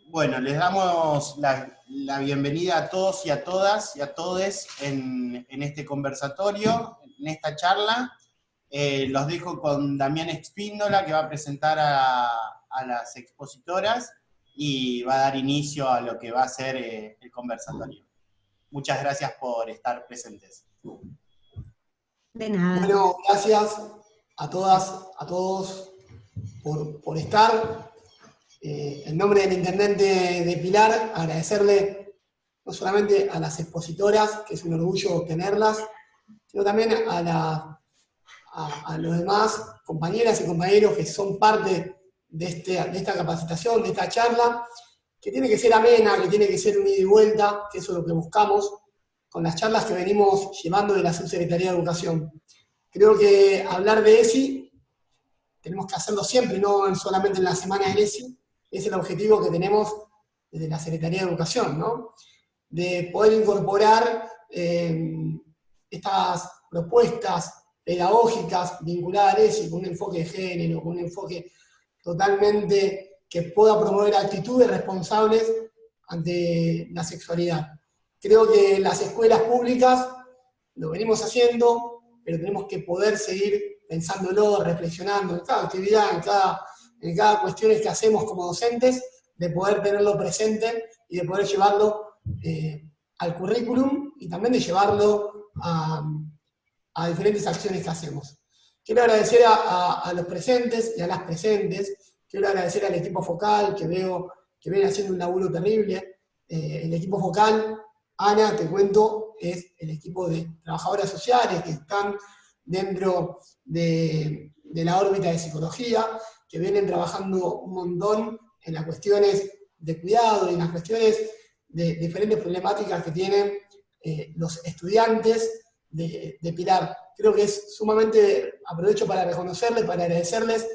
Bueno, les damos la bienvenida a todos y a todas y a todes en este conversatorio, en esta charla. Los dejo con Damián Espíndola, que va a presentar a las expositoras y va a dar inicio a lo que va a ser el conversatorio. Muchas gracias por estar presentes. De nada. Bueno, gracias a todas, a todos por estar. En nombre del intendente de Pilar, agradecerle no solamente a las expositoras, que es un orgullo tenerlas, sino también a los demás compañeras y compañeros que son parte de esta capacitación, de esta charla, que tiene que ser amena, que tiene que ser un ida y vuelta, que eso es lo que buscamos con las charlas que venimos llevando de la Subsecretaría de Educación. Creo que hablar de ESI tenemos que hacerlo siempre, no solamente en la semana del ESI. Es el objetivo que tenemos desde la Secretaría de Educación, ¿no? De poder incorporar estas propuestas pedagógicas vinculadas al ESI con un enfoque de género, con un enfoque totalmente que pueda promover actitudes responsables ante la sexualidad. Creo que las escuelas públicas lo venimos haciendo, pero tenemos que poder seguir pensándolo, reflexionando en cada actividad, en cada cuestión que hacemos como docentes, de poder tenerlo presente y de poder llevarlo al currículum y también de llevarlo a diferentes acciones que hacemos. Quiero agradecer a los presentes y a las presentes, quiero agradecer al equipo focal, que veo que viene haciendo un laburo terrible. El equipo focal, Ana, te cuento, es el equipo de trabajadoras sociales que están dentro de la órbita de psicología, que vienen trabajando un montón en las cuestiones de cuidado y en las cuestiones de diferentes problemáticas que tienen los estudiantes de Pilar. Creo que es sumamente, aprovecho para reconocerles, para agradecerles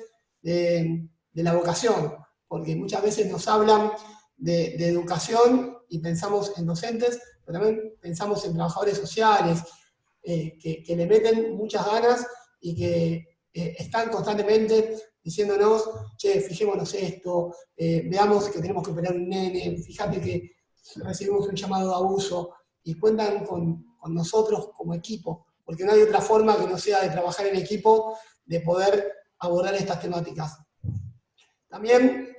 de la vocación, porque muchas veces nos hablan de educación y pensamos en docentes, pero también pensamos en trabajadores sociales, que le meten muchas ganas y que están constantemente diciéndonos, che, fijémonos esto, veamos que tenemos que operar un nene, fíjate que recibimos un llamado de abuso, y cuentan con nosotros como equipo, porque no hay otra forma que no sea de trabajar en equipo, de poder abordar estas temáticas. También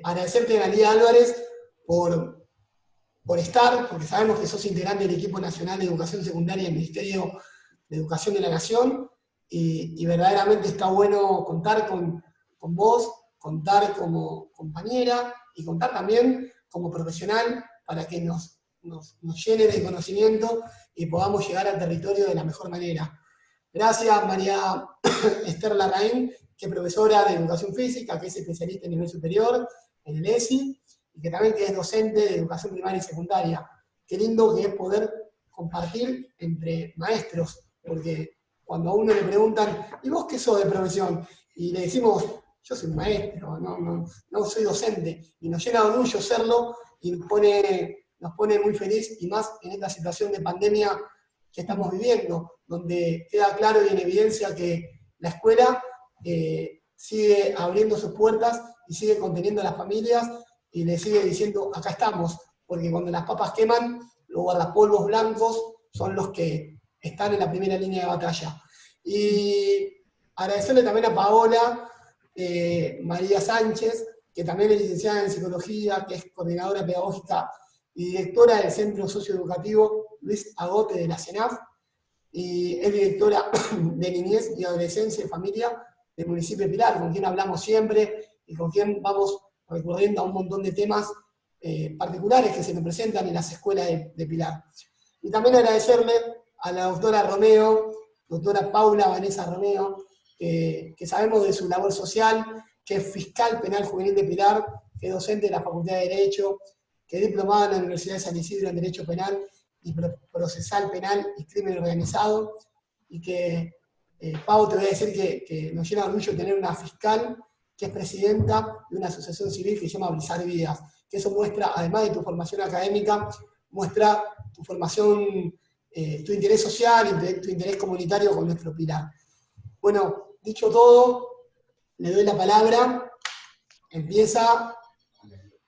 agradecerte, Analía Álvarez, por estar, porque sabemos que sos integrante del Equipo Nacional de Educación Secundaria del Ministerio de Educación de la Nación, y verdaderamente está bueno contar con vos, contar como compañera, y contar también como profesional, para que nos llene de conocimiento y podamos llegar al territorio de la mejor manera. Gracias, María Esther Larraín, que es profesora de Educación Física, que es especialista en nivel superior en el ESI, y que también es docente de Educación Primaria y Secundaria. Qué lindo que es poder compartir entre maestros, porque cuando a uno le preguntan, ¿y vos qué sos de profesión? Y le decimos, yo soy maestro, no soy docente, y nos llena de orgullo serlo, y nos pone muy feliz, y más en esta situación de pandemia que estamos viviendo, donde queda claro y en evidencia que la escuela sigue abriendo sus puertas y sigue conteniendo a las familias y le sigue diciendo, acá estamos, porque cuando las papas queman, los guardapolvos blancos son los que están en la primera línea de batalla. Y agradecerle también a Paola María Sánchez, que también es licenciada en Psicología, que es coordinadora pedagógica y directora del Centro Socioeducativo Luis Agote de la CENAF, y es directora de Niñez y Adolescencia y Familia del municipio de Pilar, con quien hablamos siempre y con quien vamos recurriendo a un montón de temas particulares que se nos presentan en las escuelas de Pilar. Y también agradecerle a la doctora Romeo, doctora Paula Vanessa Romeo, que sabemos de su labor social, que es fiscal penal juvenil de Pilar, que es docente de la Facultad de Derecho, que es diplomada en la Universidad de San Isidro en Derecho Penal y Procesal Penal y Crimen Organizado, y que, Pau, te voy a decir que nos llena de orgullo tener una fiscal que es presidenta de una asociación civil que se llama Brizar Vidas, que eso muestra, además de tu formación académica, muestra tu formación, tu interés social y tu interés comunitario con nuestro Pilar. Bueno, dicho todo, le doy la palabra Empieza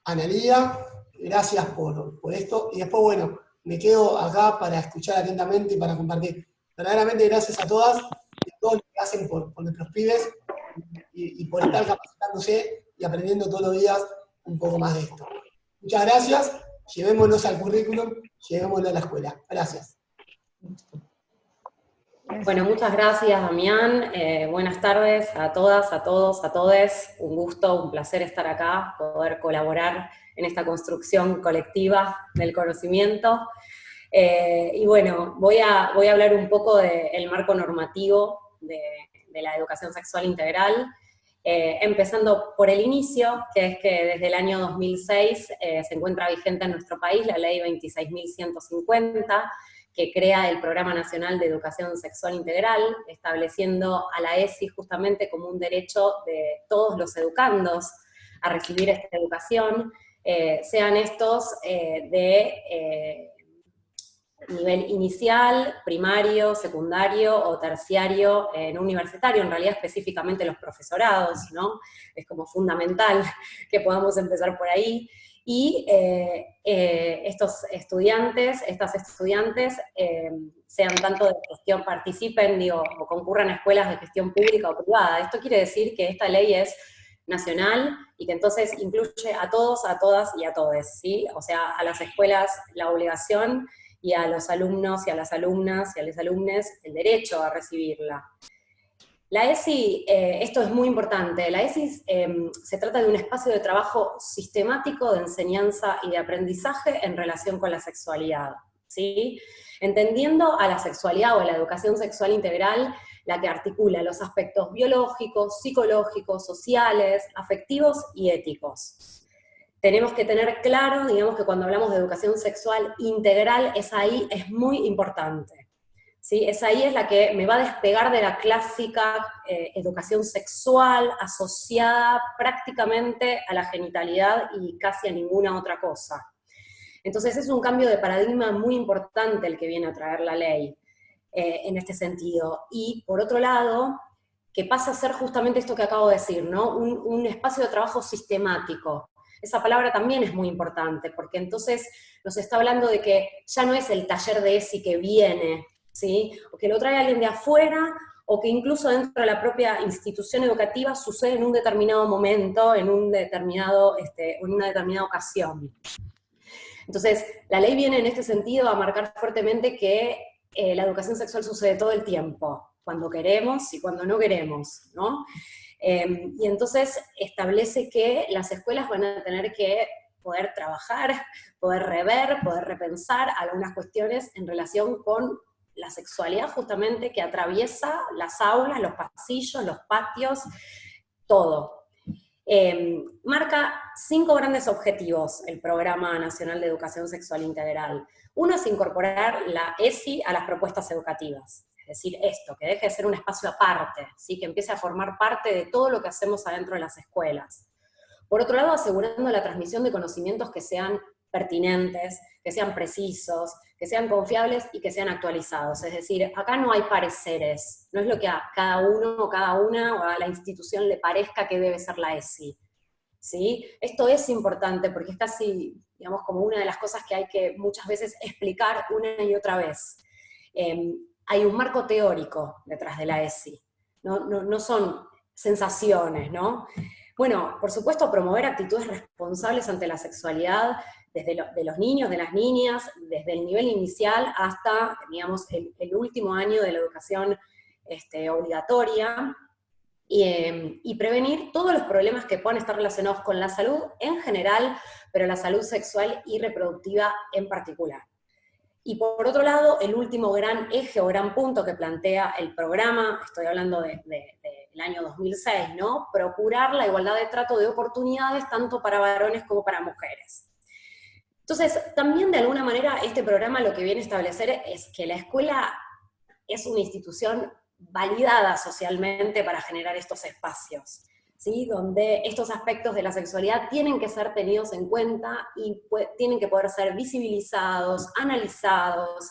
Analía, gracias por esto, y después, bueno, me quedo acá para escuchar atentamente y para compartir. Verdaderamente gracias a todas y a todos los que hacen por nuestros pibes y por estar capacitándose y aprendiendo todos los días un poco más de esto. Muchas gracias, llevémonos al currículum, llevémonos a la escuela. Gracias. Bueno, muchas gracias, Damián. Buenas tardes a todas, a todos, a todes. Un gusto, un placer estar acá, poder colaborar en esta construcción colectiva del conocimiento. Y bueno, voy a hablar un poco del marco normativo de la educación sexual integral, empezando por el inicio, que es que desde el año 2006 se encuentra vigente en nuestro país la ley 26.150, que crea el Programa Nacional de Educación Sexual Integral, estableciendo a la ESI justamente como un derecho de todos los educandos a recibir esta educación, sean estos de nivel inicial, primario, secundario o terciario, no universitario, en realidad específicamente los profesorados, ¿no? Es como fundamental que podamos empezar por ahí. Y estos estudiantes, estas estudiantes, sean tanto de gestión, participen, digo, o concurran a escuelas de gestión pública o privada. Esto quiere decir que esta ley es nacional y que entonces incluye a todos, a todas y a todes, ¿sí? O sea, a las escuelas la obligación y a los alumnos y a las alumnas y a los alumnes el derecho a recibirla. La ESI, esto es muy importante, la ESI se trata de un espacio de trabajo sistemático de enseñanza y de aprendizaje en relación con la sexualidad, ¿sí? Entendiendo a la sexualidad o a la educación sexual integral, la que articula los aspectos biológicos, psicológicos, sociales, afectivos y éticos. Tenemos que tener claro, digamos que cuando hablamos de educación sexual integral, esa ahí es muy importante. ¿Sí? Esa ahí es la que me va a despegar de la clásica educación sexual asociada prácticamente a la genitalidad y casi a ninguna otra cosa. Entonces es un cambio de paradigma muy importante el que viene a traer la ley en este sentido. Y por otro lado, que pasa a ser justamente esto que acabo de decir, ¿no? Un espacio de trabajo sistemático. Esa palabra también es muy importante, porque entonces nos está hablando de que ya no es el taller de ESI que viene, ¿sí? O que lo trae alguien de afuera, o que incluso dentro de la propia institución educativa sucede en un determinado momento, en una determinada ocasión. Entonces, la ley viene en este sentido a marcar fuertemente que la educación sexual sucede todo el tiempo, cuando queremos y cuando no queremos, ¿no? Y entonces establece que las escuelas van a tener que poder trabajar, poder rever, poder repensar algunas cuestiones en relación con la sexualidad justamente que atraviesa las aulas, los pasillos, los patios, todo. Marca 5 grandes objetivos el Programa Nacional de Educación Sexual Integral. Uno es incorporar la ESI a las propuestas educativas. Es decir, esto, que deje de ser un espacio aparte, ¿sí? Que empiece a formar parte de todo lo que hacemos adentro de las escuelas. Por otro lado, asegurando la transmisión de conocimientos que sean pertinentes, que sean precisos, que sean confiables y que sean actualizados. Es decir, acá no hay pareceres, no es lo que a cada uno o cada una o a la institución le parezca que debe ser la ESI. ¿Sí? Esto es importante porque es casi, digamos, como una de las cosas que hay que muchas veces explicar una y otra vez. Hay un marco teórico detrás de la ESI, no son sensaciones, ¿no? Bueno, por supuesto, promover actitudes responsables ante la sexualidad desde de los niños, de las niñas, desde el nivel inicial hasta, digamos, el último año de la educación obligatoria, y prevenir todos los problemas que puedan estar relacionados con la salud en general, pero la salud sexual y reproductiva en particular. Y por otro lado, el último gran eje o gran punto que plantea el programa, estoy hablando del año 2006, ¿no? Procurar la igualdad de trato de oportunidades tanto para varones como para mujeres. Entonces, también de alguna manera este programa lo que viene a establecer es que la escuela es una institución validada socialmente para generar estos espacios, ¿sí? Donde estos aspectos de la sexualidad tienen que ser tenidos en cuenta y tienen que poder ser visibilizados, analizados,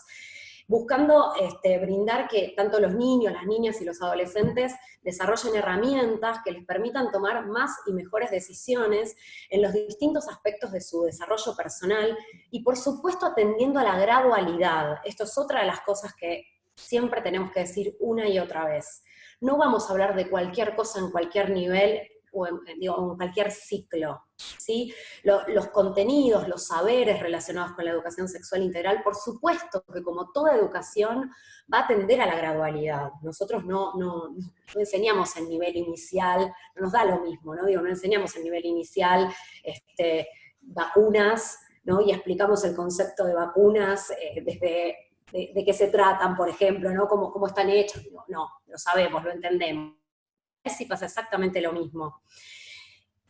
buscando brindar que tanto los niños, las niñas y los adolescentes desarrollen herramientas que les permitan tomar más y mejores decisiones en los distintos aspectos de su desarrollo personal, y por supuesto atendiendo a la gradualidad. Esto es otra de las cosas que siempre tenemos que decir una y otra vez. No vamos a hablar de cualquier cosa en cualquier nivel, o en cualquier ciclo, ¿sí? Los contenidos, los saberes relacionados con la educación sexual integral, por supuesto que como toda educación va a tender a la gradualidad. Nosotros no enseñamos en nivel inicial, no nos da lo mismo, ¿no? No enseñamos en nivel inicial vacunas, ¿no? Y explicamos el concepto de vacunas desde de qué se tratan, por ejemplo, ¿no? Cómo están hechos. No, lo sabemos, lo entendemos. Sí pasa exactamente lo mismo.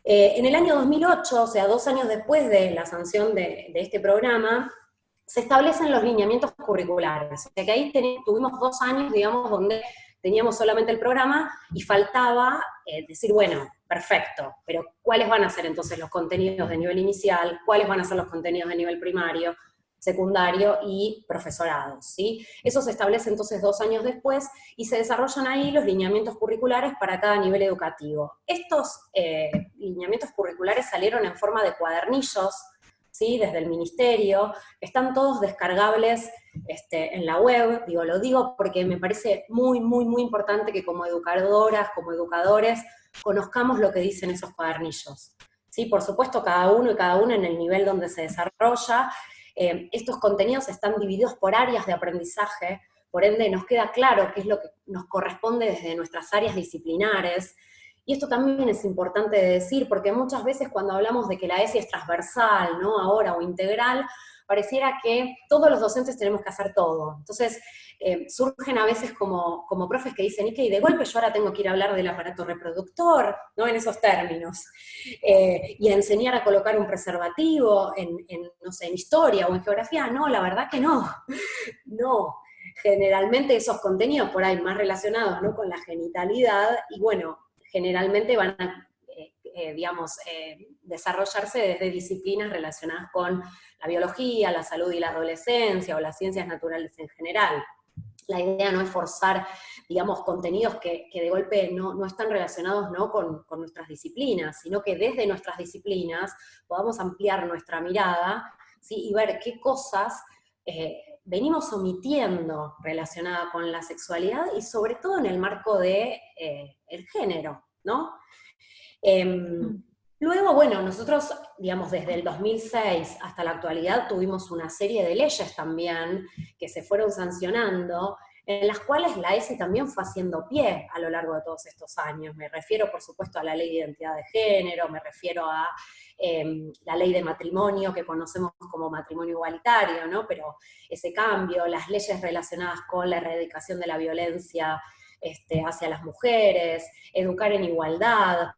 En el año 2008, o sea, 2 años después de la sanción de este programa, se establecen los lineamientos curriculares. O sea que ahí tuvimos 2 años, digamos, donde teníamos solamente el programa y faltaba decir, bueno, perfecto, pero ¿cuáles van a ser entonces los contenidos de nivel inicial? ¿Cuáles van a ser los contenidos de nivel primario, secundario y profesorado, ¿sí? Eso se establece entonces 2 años después y se desarrollan ahí los lineamientos curriculares para cada nivel educativo. Estos lineamientos curriculares salieron en forma de cuadernillos, ¿sí? Desde el ministerio, están todos descargables en la web, lo digo porque me parece muy, muy, muy importante que como educadoras, como educadores, conozcamos lo que dicen esos cuadernillos, ¿sí? Por supuesto, cada uno y cada una en el nivel donde se desarrolla. Estos contenidos están divididos por áreas de aprendizaje, por ende nos queda claro qué es lo que nos corresponde desde nuestras áreas disciplinares, y esto también es importante de decir, porque muchas veces cuando hablamos de que la ESI es transversal, ¿no? Ahora, o integral, pareciera que todos los docentes tenemos que hacer todo. Entonces, surgen a veces como profes que dicen, y de golpe yo ahora tengo que ir a hablar del aparato reproductor, ¿no? En esos términos. Y a enseñar a colocar un preservativo no sé, en historia o en geografía. No, la verdad que no. No. Generalmente esos contenidos por ahí más relacionados, ¿no? Con la genitalidad, y bueno, generalmente van a desarrollarse desde disciplinas relacionadas con la biología, la salud y la adolescencia, o las ciencias naturales en general. La idea no es forzar, digamos, contenidos que de golpe no están relacionados, ¿no? con nuestras disciplinas, sino que desde nuestras disciplinas podamos ampliar nuestra mirada, ¿sí? Y ver qué cosas venimos omitiendo relacionada con la sexualidad, y sobre todo en el marco de el género, ¿no? Luego, bueno, nosotros, digamos, desde el 2006 hasta la actualidad tuvimos una serie de leyes también que se fueron sancionando, en las cuales la ESI también fue haciendo pie a lo largo de todos estos años. Me refiero, por supuesto, a la Ley de Identidad de Género, me refiero a la Ley de Matrimonio, que conocemos como matrimonio igualitario, ¿no? Pero ese cambio, las leyes relacionadas con la erradicación de la violencia hacia las mujeres, educar en igualdad.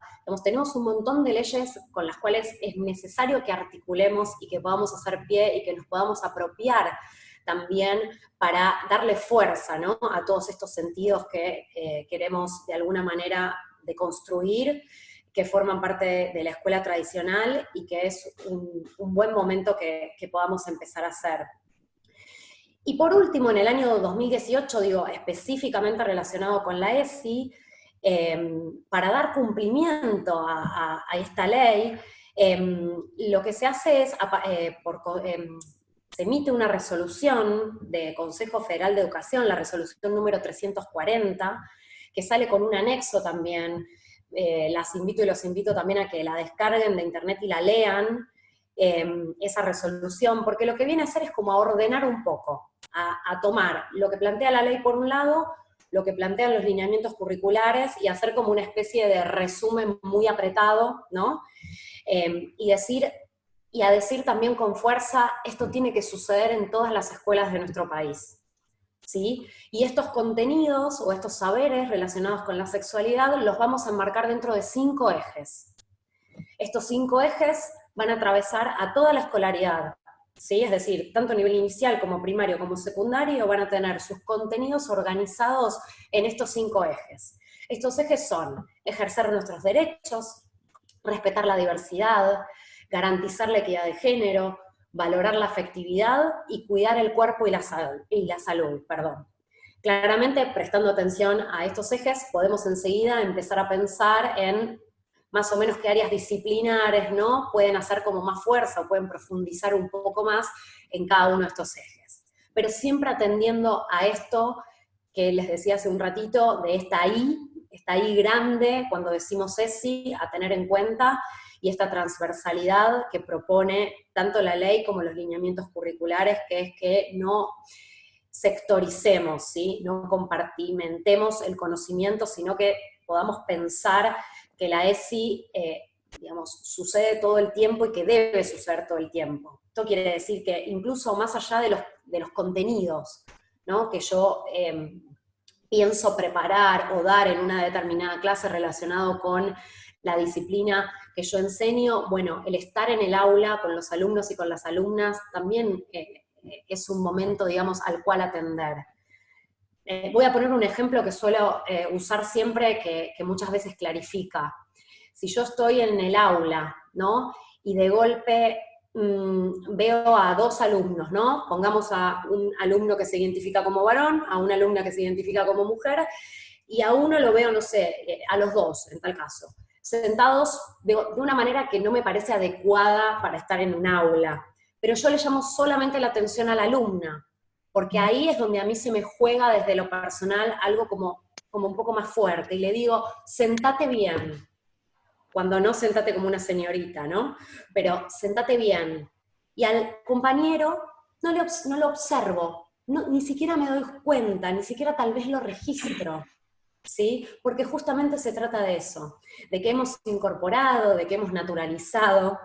Tenemos un montón de leyes con las cuales es necesario que articulemos y que podamos hacer pie y que nos podamos apropiar también para darle fuerza, ¿no? A todos estos sentidos que queremos de alguna manera deconstruir, que forman parte de la escuela tradicional, y que es un buen momento que podamos empezar a hacer. Y por último, en el año 2018, digo, específicamente relacionado con la ESI, para dar cumplimiento a esta ley, lo que se hace es, se emite una resolución de Consejo Federal de Educación, la resolución número 340, que sale con un anexo también. Las invito y los invito también a que la descarguen de internet y la lean, esa resolución, porque lo que viene a hacer es como a ordenar un poco, a tomar lo que plantea la ley por un lado, lo que plantean los lineamientos curriculares, y hacer como una especie de resumen muy apretado, ¿no? Y a decir también con fuerza, esto tiene que suceder en todas las escuelas de nuestro país, ¿sí? Y estos contenidos o estos saberes relacionados con la sexualidad los vamos a enmarcar dentro de 5 ejes. Estos 5 ejes van a atravesar a toda la escolaridad, ¿sí? Es decir, tanto a nivel inicial como primario como secundario van a tener sus contenidos organizados en estos 5 ejes. Estos ejes son ejercer nuestros derechos, respetar la diversidad, garantizar la equidad de género, valorar la afectividad y cuidar el cuerpo y la salud, perdón. Claramente, prestando atención a estos ejes, podemos enseguida empezar a pensar en más o menos qué áreas disciplinares, ¿no?, pueden hacer como más fuerza o pueden profundizar un poco más en cada uno de estos ejes. Pero siempre atendiendo a esto que les decía hace un ratito, de esta I grande, cuando decimos ESI, a tener en cuenta, y esta transversalidad que propone tanto la ley como los lineamientos curriculares, que es que no sectoricemos, ¿sí?, no compartimentemos el conocimiento, sino que podamos pensar que la ESI, digamos, sucede todo el tiempo y que debe suceder todo el tiempo. Esto quiere decir que incluso más allá de los contenidos, ¿no?, que yo pienso preparar o dar en una determinada clase relacionado con la disciplina que yo enseño, bueno, el estar en el aula con los alumnos y con las alumnas también es un momento, digamos, al cual atender. Voy a poner un ejemplo que suelo usar siempre, que muchas veces clarifica. Si yo estoy en el aula, ¿no?, y de golpe veo a dos alumnos, ¿no? Pongamos a un alumno que se identifica como varón, a una alumna que se identifica como mujer, y a uno lo veo, no sé, a los dos, en tal caso, sentados de una manera que no me parece adecuada para estar en un aula. Pero yo le llamo solamente la atención a la alumna, porque ahí es donde a mí se me juega desde lo personal algo como un poco más fuerte, y le digo, sentate bien, cuando no sentate como una señorita, ¿no? Pero sentate bien. Y al compañero no lo observo, ni siquiera me doy cuenta, ni siquiera tal vez lo registro, ¿sí? Porque justamente se trata de eso, de que hemos incorporado, de que hemos naturalizado,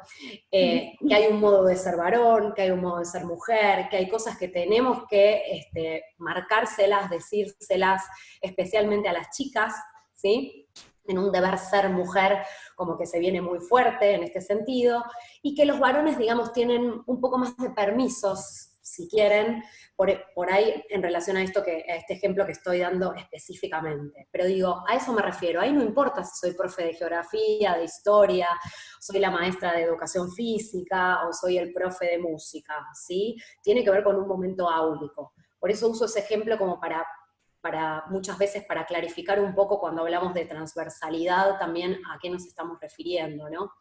que hay un modo de ser varón, que hay un modo de ser mujer, que hay cosas que tenemos que marcárselas, decírselas, especialmente a las chicas, ¿sí?, en un deber ser mujer como que se viene muy fuerte en este sentido, y que los varones, digamos, tienen un poco más de permisos, si quieren, por ahí en relación a este ejemplo que estoy dando específicamente. Pero digo, a eso me refiero, ahí no importa si soy profe de geografía, de historia, soy la maestra de educación física, o soy el profe de música, ¿sí? Tiene que ver con un momento áulico. Por eso uso ese ejemplo como para muchas veces para clarificar un poco cuando hablamos de transversalidad también a qué nos estamos refiriendo, ¿no?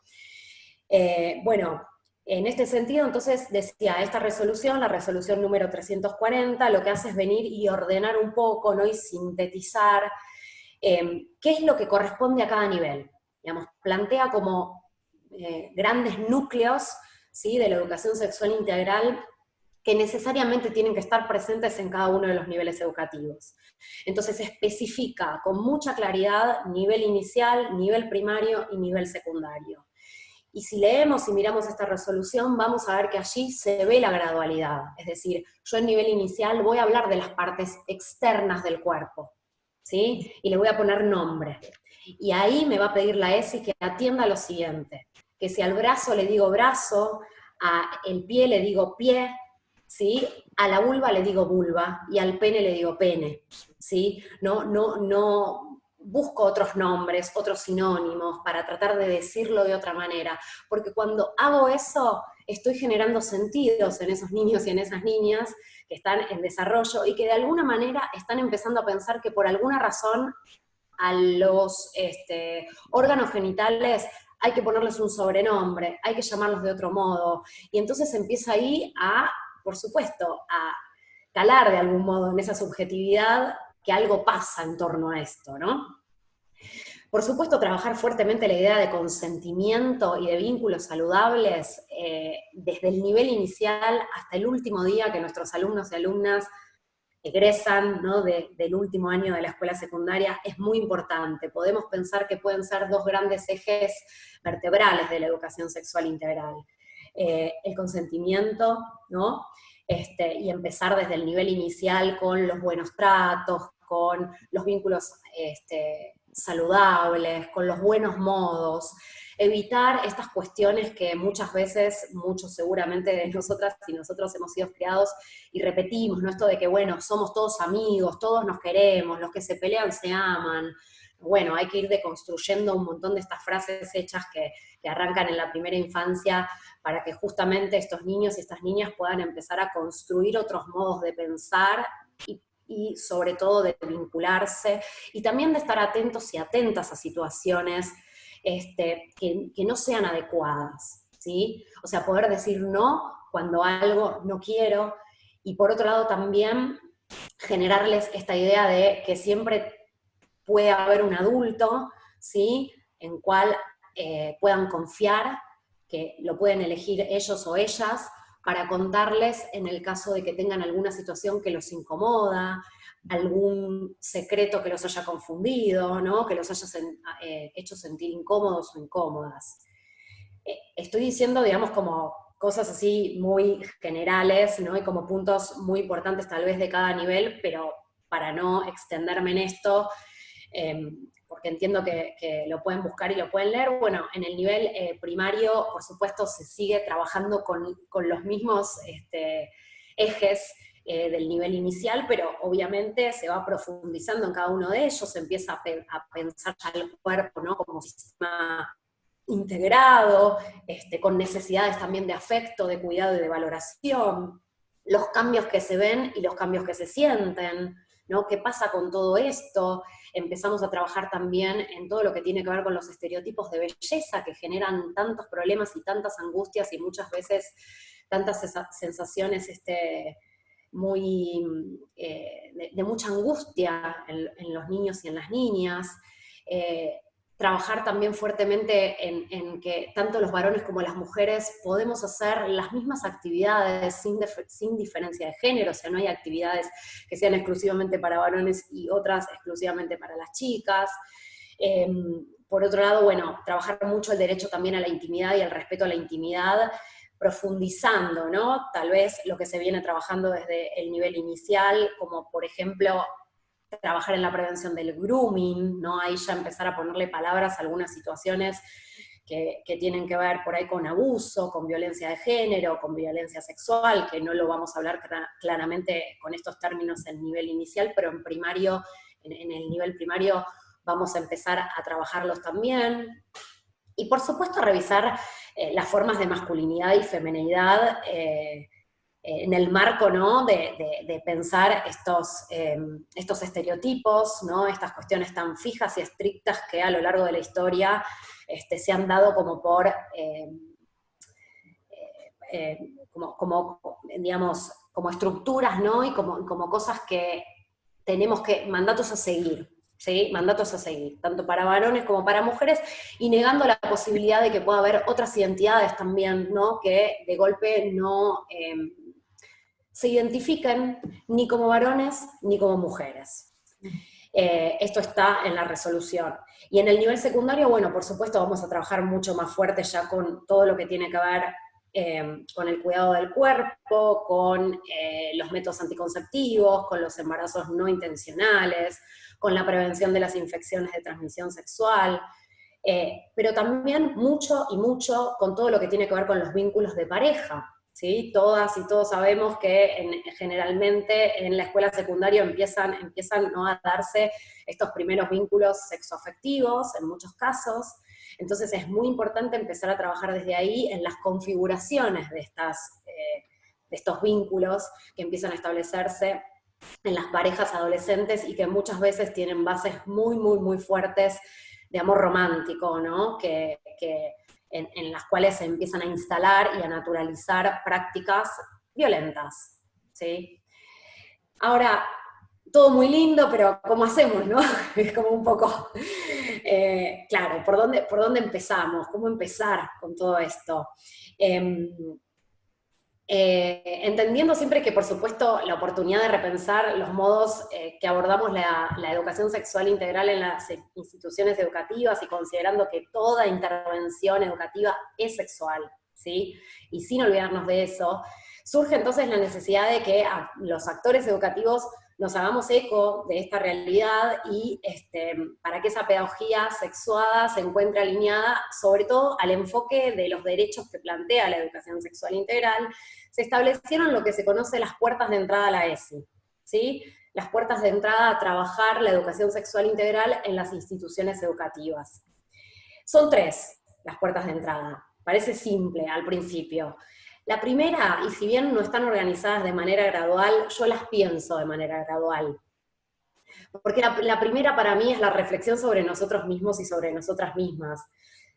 Bueno, en este sentido, entonces, decía, esta resolución, la resolución número 340, lo que hace es venir y ordenar un poco, ¿no?, y sintetizar qué es lo que corresponde a cada nivel. Digamos, plantea como grandes núcleos, ¿sí?, de la educación sexual integral que necesariamente tienen que estar presentes en cada uno de los niveles educativos. Entonces especifica con mucha claridad nivel inicial, nivel primario y nivel secundario. Y si leemos y miramos esta resolución, vamos a ver que allí se ve la gradualidad. Es decir, yo en nivel inicial voy a hablar de las partes externas del cuerpo, ¿sí?, y le voy a poner nombre. Y ahí me va a pedir la ESI que atienda lo siguiente, que si al brazo le digo brazo, al pie le digo pie, ¿sí?, a la vulva le digo vulva, y al pene le digo pene, ¿sí? No busco otros nombres, otros sinónimos, para tratar de decirlo de otra manera, porque cuando hago eso, estoy generando sentidos en esos niños y en esas niñas que están en desarrollo, y que de alguna manera están empezando a pensar que por alguna razón a los órganos genitales hay que ponerles un sobrenombre, hay que llamarlos de otro modo, y entonces empieza ahí a, por supuesto, a calar de algún modo en esa subjetividad que algo pasa en torno a esto, ¿no? Por supuesto, trabajar fuertemente la idea de consentimiento y de vínculos saludables desde el nivel inicial hasta el último día que nuestros alumnos y alumnas egresan, ¿no?, del último año de la escuela secundaria, es muy importante. Podemos pensar que pueden ser dos grandes ejes vertebrales de la educación sexual integral. El consentimiento, ¿no?, y empezar desde el nivel inicial con los buenos tratos, con los vínculos saludables, con los buenos modos, evitar estas cuestiones que muchas veces, muchos seguramente de nosotras y nosotros hemos sido criados y repetimos, ¿no?, esto de que, bueno, somos todos amigos, todos nos queremos, los que se pelean se aman, bueno, hay que ir deconstruyendo un montón de estas frases hechas que arrancan en la primera infancia para que justamente estos niños y estas niñas puedan empezar a construir otros modos de pensar y sobre todo de vincularse, y también de estar atentos y atentas a situaciones que no sean adecuadas, ¿sí? O sea, poder decir no cuando algo no quiero, y por otro lado también generarles esta idea de que siempre puede haber un adulto, ¿sí? En cual puedan confiar, que lo pueden elegir ellos o ellas, para contarles en el caso de que tengan alguna situación que los incomoda, algún secreto que los haya confundido, ¿no? Que los haya hecho sentir incómodos o incómodas. Estoy diciendo, digamos, como cosas así muy generales, ¿no? Y como puntos muy importantes tal vez de cada nivel, pero para no extenderme en esto, porque entiendo que lo pueden buscar y lo pueden leer. Bueno, en el nivel primario, por supuesto, se sigue trabajando con los mismos ejes del nivel inicial, pero obviamente se va profundizando en cada uno de ellos, se empieza a pensar ya el cuerpo, ¿no? Como sistema integrado, con necesidades también de afecto, de cuidado y de valoración, los cambios que se ven y los cambios que se sienten, ¿no? ¿Qué pasa con todo esto? Empezamos a trabajar también en todo lo que tiene que ver con los estereotipos de belleza que generan tantos problemas y tantas angustias y muchas veces tantas sensaciones de mucha angustia en los niños y en las niñas. Trabajar también fuertemente en que tanto los varones como las mujeres podemos hacer las mismas actividades sin diferencia de género, o sea, no hay actividades que sean exclusivamente para varones y otras exclusivamente para las chicas. Por otro lado, bueno, trabajar mucho el derecho también a la intimidad y el respeto a la intimidad, profundizando, ¿no? Tal vez lo que se viene trabajando desde el nivel inicial, como por ejemplo trabajar en la prevención del grooming, ¿no? Ahí ya empezar a ponerle palabras a algunas situaciones que tienen que ver por ahí con abuso, con violencia de género, con violencia sexual, que no lo vamos a hablar claramente con estos términos en nivel inicial, pero en primario, en el nivel primario vamos a empezar a trabajarlos también. Y por supuesto a revisar las formas de masculinidad y feminidad en el marco, ¿no? de pensar estos estereotipos, ¿no? Estas cuestiones tan fijas y estrictas que a lo largo de la historia se han dado como por, digamos, como estructuras, ¿no? Y como cosas que tenemos que, mandatos a seguir, ¿sí? Mandatos a seguir, tanto para varones como para mujeres, y negando la posibilidad de que pueda haber otras identidades también, ¿no? Que de golpe no se identifiquen ni como varones ni como mujeres. Esto está en la resolución. Y en el nivel secundario, bueno, por supuesto vamos a trabajar mucho más fuerte ya con todo lo que tiene que ver con el cuidado del cuerpo, con los métodos anticonceptivos, con los embarazos no intencionales, con la prevención de las infecciones de transmisión sexual, pero también mucho y mucho con todo lo que tiene que ver con los vínculos de pareja. ¿Sí? Todas y todos sabemos que generalmente en la escuela secundaria empiezan, ¿no? a darse estos primeros vínculos sexoafectivos, en muchos casos. Entonces es muy importante empezar a trabajar desde ahí en las configuraciones de estos vínculos que empiezan a establecerse en las parejas adolescentes y que muchas veces tienen bases muy, muy, muy fuertes de amor romántico, ¿no? En las cuales se empiezan a instalar y a naturalizar prácticas violentas, ¿sí? Ahora, todo muy lindo, pero ¿cómo hacemos, no? Es como un poco, claro, ¿por dónde empezamos? ¿Cómo empezar con todo esto? Entendiendo siempre que, por supuesto, la oportunidad de repensar los modos que abordamos la educación sexual integral en las instituciones educativas y considerando que toda intervención educativa es sexual, ¿sí? Y sin olvidarnos de eso, surge entonces la necesidad de que los actores educativos nos hagamos eco de esta realidad y para que esa pedagogía sexuada se encuentre alineada, sobre todo al enfoque de los derechos que plantea la educación sexual integral, se establecieron lo que se conoce las puertas de entrada a la ESI, ¿sí? las puertas de entrada a trabajar la educación sexual integral en las instituciones educativas. Son 3 las puertas de entrada. Parece simple al principio. La primera, y si bien no están organizadas de manera gradual, yo las pienso de manera gradual. Porque la primera para mí es la reflexión sobre nosotros mismos y sobre nosotras mismas.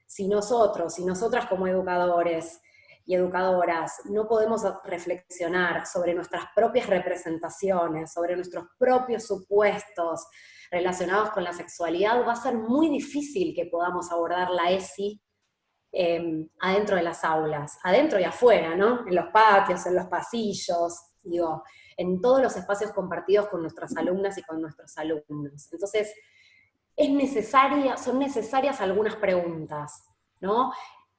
Si nosotros y nosotras como educadores y educadoras no podemos reflexionar sobre nuestras propias representaciones, sobre nuestros propios supuestos relacionados con la sexualidad, va a ser muy difícil que podamos abordar la ESI adentro de las aulas, adentro y afuera, ¿no? En los patios, en los pasillos, digo, en todos los espacios compartidos con nuestras alumnas y con nuestros alumnos. Entonces, son necesarias algunas preguntas, ¿no?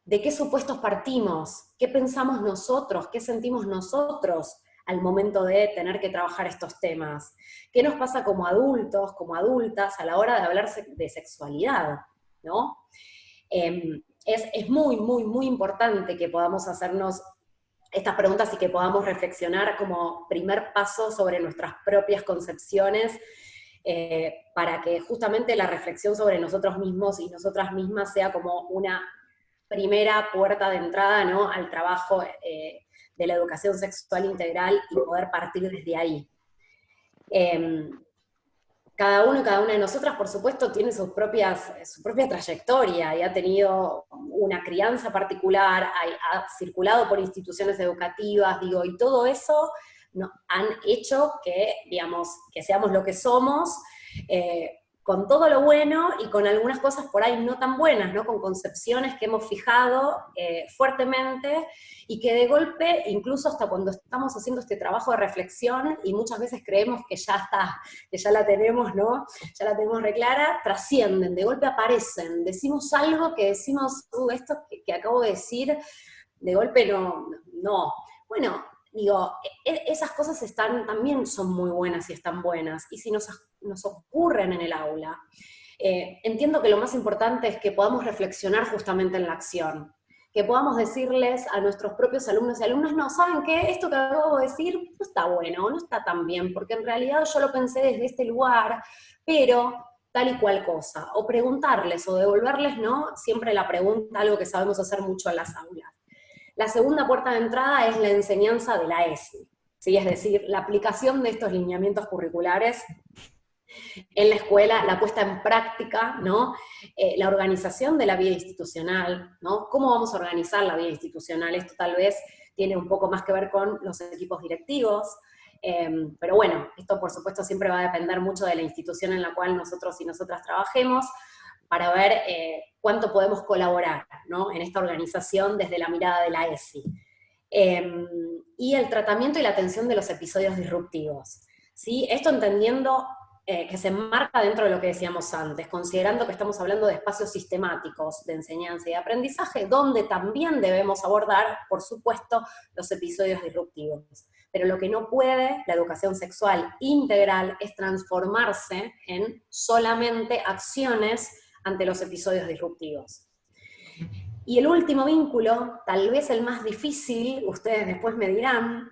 ¿De qué supuestos partimos? ¿Qué pensamos nosotros? ¿Qué sentimos nosotros al momento de tener que trabajar estos temas? ¿Qué nos pasa como adultos, como adultas, a la hora de hablar de sexualidad, ¿no? Es muy, muy, muy importante que podamos hacernos estas preguntas y que podamos reflexionar como primer paso sobre nuestras propias concepciones, para que justamente la reflexión sobre nosotros mismos y nosotras mismas sea como una primera puerta de entrada, ¿no?, al trabajo de la educación sexual integral y poder partir desde ahí. Cada uno y cada una de nosotras, por supuesto, tiene su propia trayectoria y ha tenido una crianza particular, ha circulado por instituciones educativas, digo, y todo eso han hecho que, digamos, que seamos lo que somos, con todo lo bueno y con algunas cosas por ahí no tan buenas, ¿no? Con concepciones que hemos fijado fuertemente y que de golpe, incluso hasta cuando estamos haciendo este trabajo de reflexión y muchas veces creemos que ya está, que ya la tenemos, ¿no? Ya la tenemos reclara, trascienden, de golpe aparecen, decimos algo que decimos, esto que acabo de decir, de golpe no. Bueno, digo, esas cosas también son muy buenas y están buenas, y si nos ocurren en el aula, entiendo que lo más importante es que podamos reflexionar justamente en la acción, que podamos decirles a nuestros propios alumnos y alumnas, no, ¿saben qué? Esto que acabo de decir no está bueno, no está tan bien, porque en realidad yo lo pensé desde este lugar, pero tal y cual cosa, o preguntarles, o devolverles, ¿no?, siempre la pregunta, algo que sabemos hacer mucho en las aulas. La segunda puerta de entrada es la enseñanza de la ESI, ¿sí? Es decir, la aplicación de estos lineamientos curriculares en la escuela, la puesta en práctica, ¿no? La organización de la vida institucional, ¿no? ¿Cómo vamos a organizar la vida institucional? Esto tal vez tiene un poco más que ver con los equipos directivos, pero bueno, esto por supuesto siempre va a depender mucho de la institución en la cual nosotros y nosotras trabajemos, para ver cuánto podemos colaborar, ¿no?, en esta organización desde la mirada de la ESI. Y el tratamiento y la atención de los episodios disruptivos, ¿sí? Esto entendiendo que se enmarca dentro de lo que decíamos antes, considerando que estamos hablando de espacios sistemáticos de enseñanza y de aprendizaje, donde también debemos abordar, por supuesto, los episodios disruptivos. Pero lo que no puede la educación sexual integral es transformarse en solamente acciones ante los episodios disruptivos. Y el último vínculo, tal vez el más difícil, ustedes después me dirán,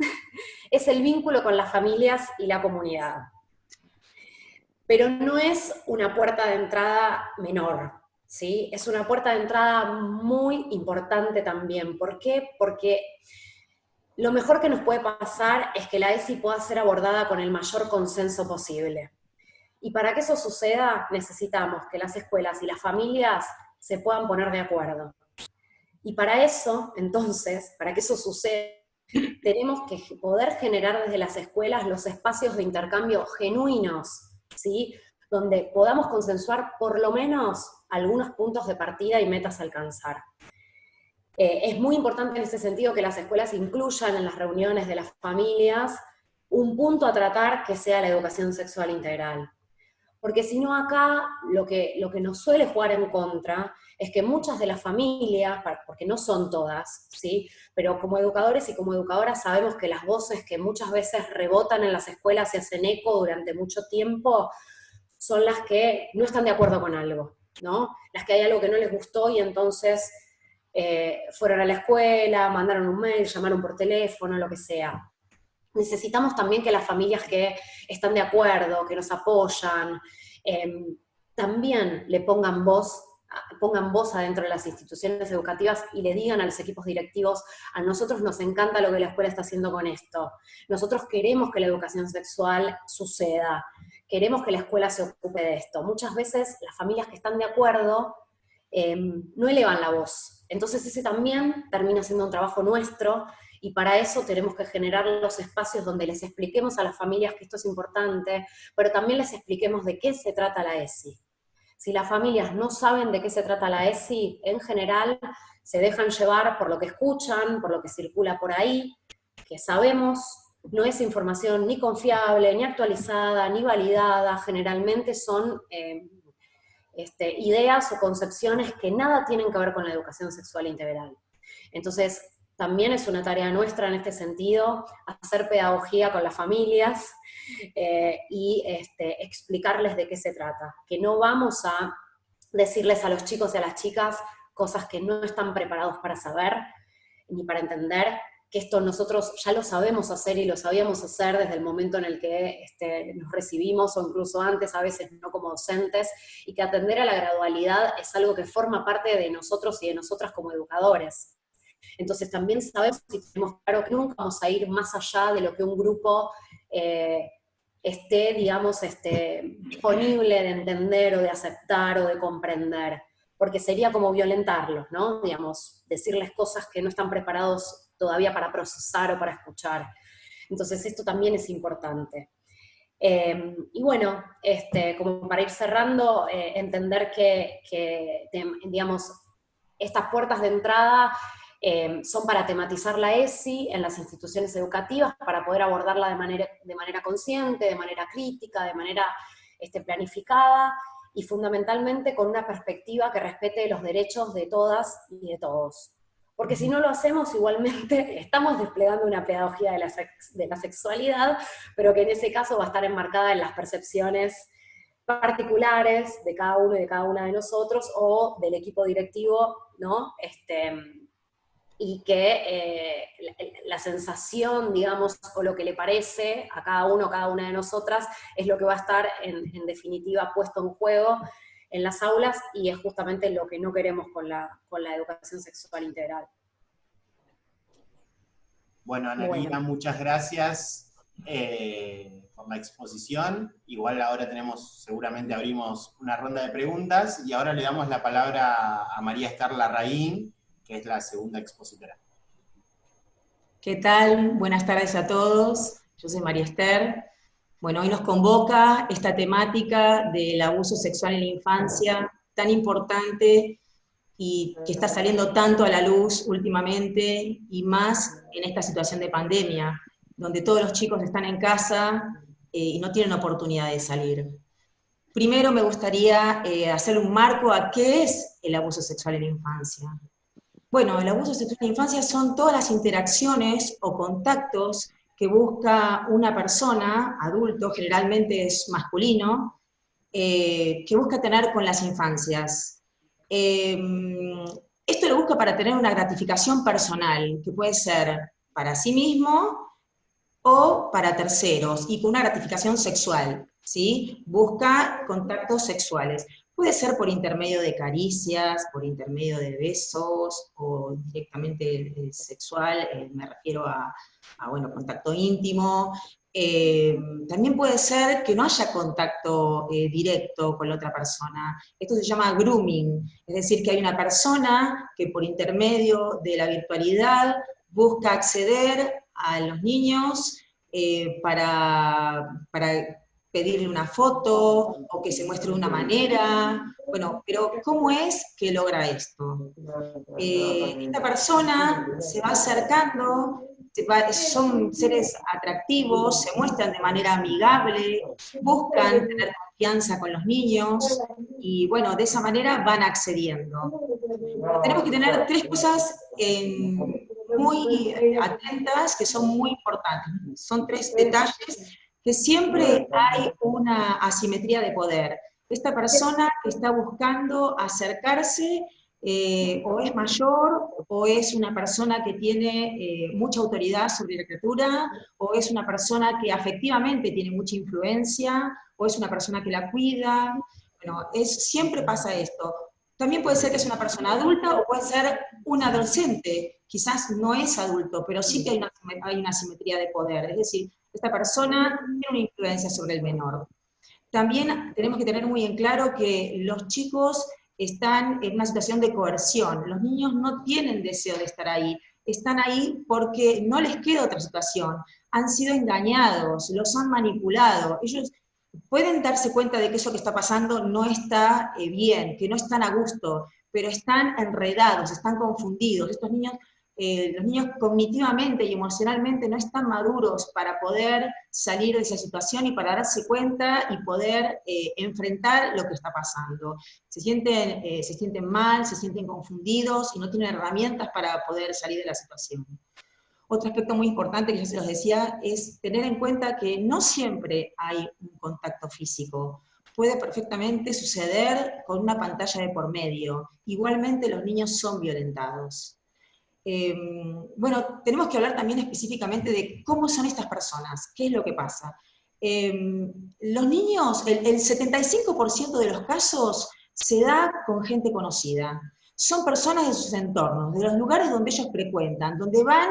es el vínculo con las familias y la comunidad. Pero no es una puerta de entrada menor, ¿sí? Es una puerta de entrada muy importante también. ¿Por qué? Porque lo mejor que nos puede pasar es que la ESI pueda ser abordada con el mayor consenso posible. Y para que eso suceda, necesitamos que las escuelas y las familias se puedan poner de acuerdo. Y para eso, entonces, para que eso suceda, tenemos que poder generar desde las escuelas los espacios de intercambio genuinos, ¿sí?, donde podamos consensuar por lo menos algunos puntos de partida y metas a alcanzar. Es muy importante en ese sentido que las escuelas incluyan en las reuniones de las familias un punto a tratar que sea la educación sexual integral. Porque si no acá, lo que nos suele jugar en contra es que muchas de las familias, porque no son todas, ¿sí?, pero como educadores y como educadoras sabemos que las voces que muchas veces rebotan en las escuelas y hacen eco durante mucho tiempo, son las que no están de acuerdo con algo, ¿no? Las que hay algo que no les gustó y entonces fueron a la escuela, mandaron un mail, llamaron por teléfono, lo que sea. necesitamos también que las familias que están de acuerdo, que nos apoyan, también le pongan voz adentro de las instituciones educativas y le digan a los equipos directivos: a nosotros nos encanta lo que la escuela está haciendo con esto, nosotros queremos que la educación sexual suceda, queremos que la escuela se ocupe de esto. Muchas veces las familias que están de acuerdo no elevan la voz, entonces ese también termina siendo un trabajo nuestro, y para eso tenemos que generar los espacios donde les expliquemos a las familias que esto es importante, pero también les expliquemos de qué se trata la ESI. Si las familias no saben de qué se trata la ESI, en general se dejan llevar por lo que escuchan, por lo que circula por ahí, que sabemos no es información ni confiable, ni actualizada, ni validada, generalmente son ideas o concepciones que nada tienen que ver con la educación sexual integral. Entonces, también es una tarea nuestra en este sentido, hacer pedagogía con las familias y explicarles de qué se trata. Que no vamos a decirles a los chicos y a las chicas cosas que no están preparados para saber, ni para entender, que esto nosotros ya lo sabemos hacer y lo sabíamos hacer desde el momento en el que nos recibimos, o incluso antes, a veces no como docentes, y que atender a la gradualidad es algo que forma parte de nosotros y de nosotras como educadores. Entonces también sabemos y tenemos claro que nunca vamos a ir más allá de lo que un grupo esté, digamos, disponible de entender o de aceptar o de comprender, porque sería como violentarlos, ¿no? Digamos, decirles cosas que no están preparados todavía para procesar o para escuchar. Entonces esto también es importante. Y bueno, como para ir cerrando, entender que digamos, estas puertas de entrada son para tematizar la ESI en las instituciones educativas, para poder abordarla de manera consciente, de manera crítica, de manera planificada, y fundamentalmente con una perspectiva que respete los derechos de todas y de todos. Porque si no lo hacemos, igualmente estamos desplegando una pedagogía de la sexualidad, pero que en ese caso va a estar enmarcada en las percepciones particulares de cada uno y de cada una de nosotros, o del equipo directivo, ¿no? Y que la sensación, digamos, o lo que le parece a cada uno o cada una de nosotras, es lo que va a estar, en definitiva, puesto en juego en las aulas, y es justamente lo que no queremos con la educación sexual integral. Bueno, Analina, muchas gracias por la exposición. Igual ahora seguramente abrimos una ronda de preguntas, y ahora le damos la palabra a María Esther Larraín, que es la segunda expositora. ¿Qué tal? Buenas tardes a todos. Yo soy María Esther. Bueno, hoy nos convoca esta temática del abuso sexual en la infancia, tan importante y que está saliendo tanto a la luz últimamente, y más en esta situación de pandemia, donde todos los chicos están en casa y no tienen oportunidad de salir. Primero me gustaría hacer un marco a qué es el abuso sexual en la infancia. Bueno, el abuso sexual en la infancia son todas las interacciones o contactos que busca una persona, adulto, generalmente es masculino, que busca tener con las infancias. Esto lo busca para tener una gratificación personal, que puede ser para sí mismo o para terceros, y con una gratificación sexual, ¿sí? Busca contactos sexuales. Puede ser por intermedio de caricias, por intermedio de besos, o directamente sexual, me refiero a bueno, contacto íntimo. También puede ser que no haya contacto directo con la otra persona. Esto se llama grooming, es decir, que hay una persona que por intermedio de la virtualidad busca acceder a los niños para pedirle una foto, o que se muestre de una manera. Bueno, pero ¿cómo es que logra esto? Esta persona se va acercando, son seres atractivos, se muestran de manera amigable, buscan tener confianza con los niños, y bueno, de esa manera van accediendo. Tenemos que tener tres cosas muy atentas, que son muy importantes. Son tres detalles, que siempre hay una asimetría de poder. Esta persona que está buscando acercarse o es mayor, o es una persona que tiene mucha autoridad sobre la criatura, o es una persona que afectivamente tiene mucha influencia, o es una persona que la cuida. Bueno, siempre pasa esto. También puede ser que es una persona adulta o puede ser un adolescente. Quizás no es adulto, pero sí que hay una simetría de poder. Es decir, esta persona tiene una influencia sobre el menor. También tenemos que tener muy en claro que los chicos están en una situación de coerción. Los niños no tienen deseo de estar ahí. Están ahí porque no les queda otra situación. Han sido engañados, los han manipulado. Ellos pueden darse cuenta de que eso que está pasando no está bien, que no están a gusto, pero están enredados, están confundidos. Estos niños, los niños cognitivamente y emocionalmente no están maduros para poder salir de esa situación y para darse cuenta y poder enfrentar lo que está pasando. Se sienten mal, se sienten confundidos y no tienen herramientas para poder salir de la situación. Otro aspecto muy importante que ya se los decía es tener en cuenta que no siempre hay un contacto físico. Puede perfectamente suceder con una pantalla de por medio. Igualmente los niños son violentados. Bueno, tenemos que hablar también específicamente de cómo son estas personas, qué es lo que pasa. Los niños, el 75% de los casos se da con gente conocida. Son personas de sus entornos, de los lugares donde ellos frecuentan, donde van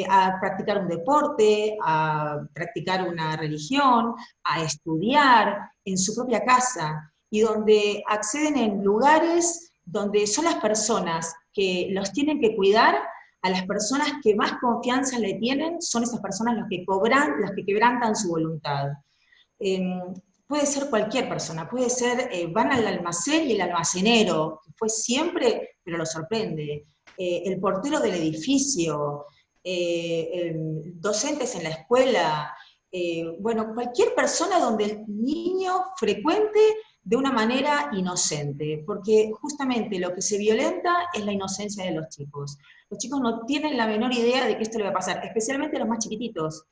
a practicar un deporte, a practicar una religión, a estudiar en su propia casa, y donde acceden en lugares donde son las personas que los tienen que cuidar, a las personas que más confianza le tienen, son esas personas las que quebrantan su voluntad. Puede ser cualquier persona, puede ser, van al almacén y el almacenero, que fue siempre, pero lo sorprende, el portero del edificio, docentes en la escuela, bueno, cualquier persona donde el niño frecuente de una manera inocente, porque justamente lo que se violenta es la inocencia de los chicos. Los chicos no tienen la menor idea de que esto le va a pasar, especialmente los más chiquititos.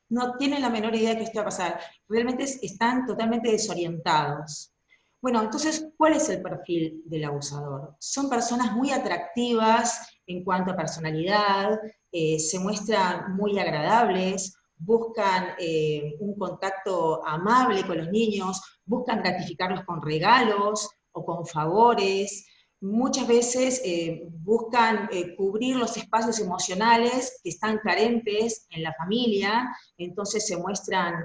No tienen la menor idea de que esto va a pasar. Realmente están totalmente desorientados. Bueno, entonces, ¿cuál es el perfil del abusador? Son personas muy atractivas en cuanto a personalidad, se muestran muy agradables, buscan un contacto amable con los niños, buscan gratificarlos con regalos o con favores, muchas veces buscan cubrir los espacios emocionales que están carentes en la familia, entonces se muestran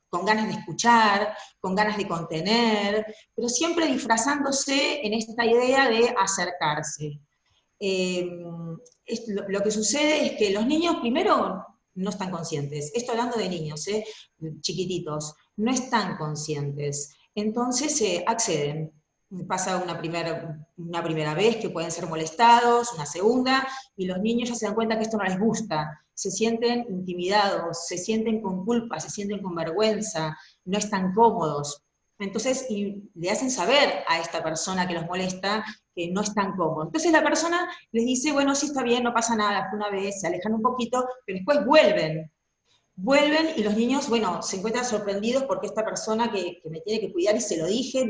con ganas de escuchar, con ganas de contener, pero siempre disfrazándose en esta idea de acercarse. Lo que sucede es que los niños, primero, no están conscientes. Esto hablando de niños, chiquititos, no están conscientes. Entonces acceden. Pasa una primera vez que pueden ser molestados, una segunda, y los niños ya se dan cuenta que esto no les gusta. Se sienten intimidados, se sienten con culpa, se sienten con vergüenza, no están cómodos. Entonces, y le hacen saber a esta persona que los molesta que no están cómodos. Entonces la persona les dice, bueno, sí está bien, no pasa nada, fue una vez, se alejan un poquito, pero después vuelven. Vuelven y los niños, bueno, se encuentran sorprendidos porque esta persona que me tiene que cuidar, y se lo dije,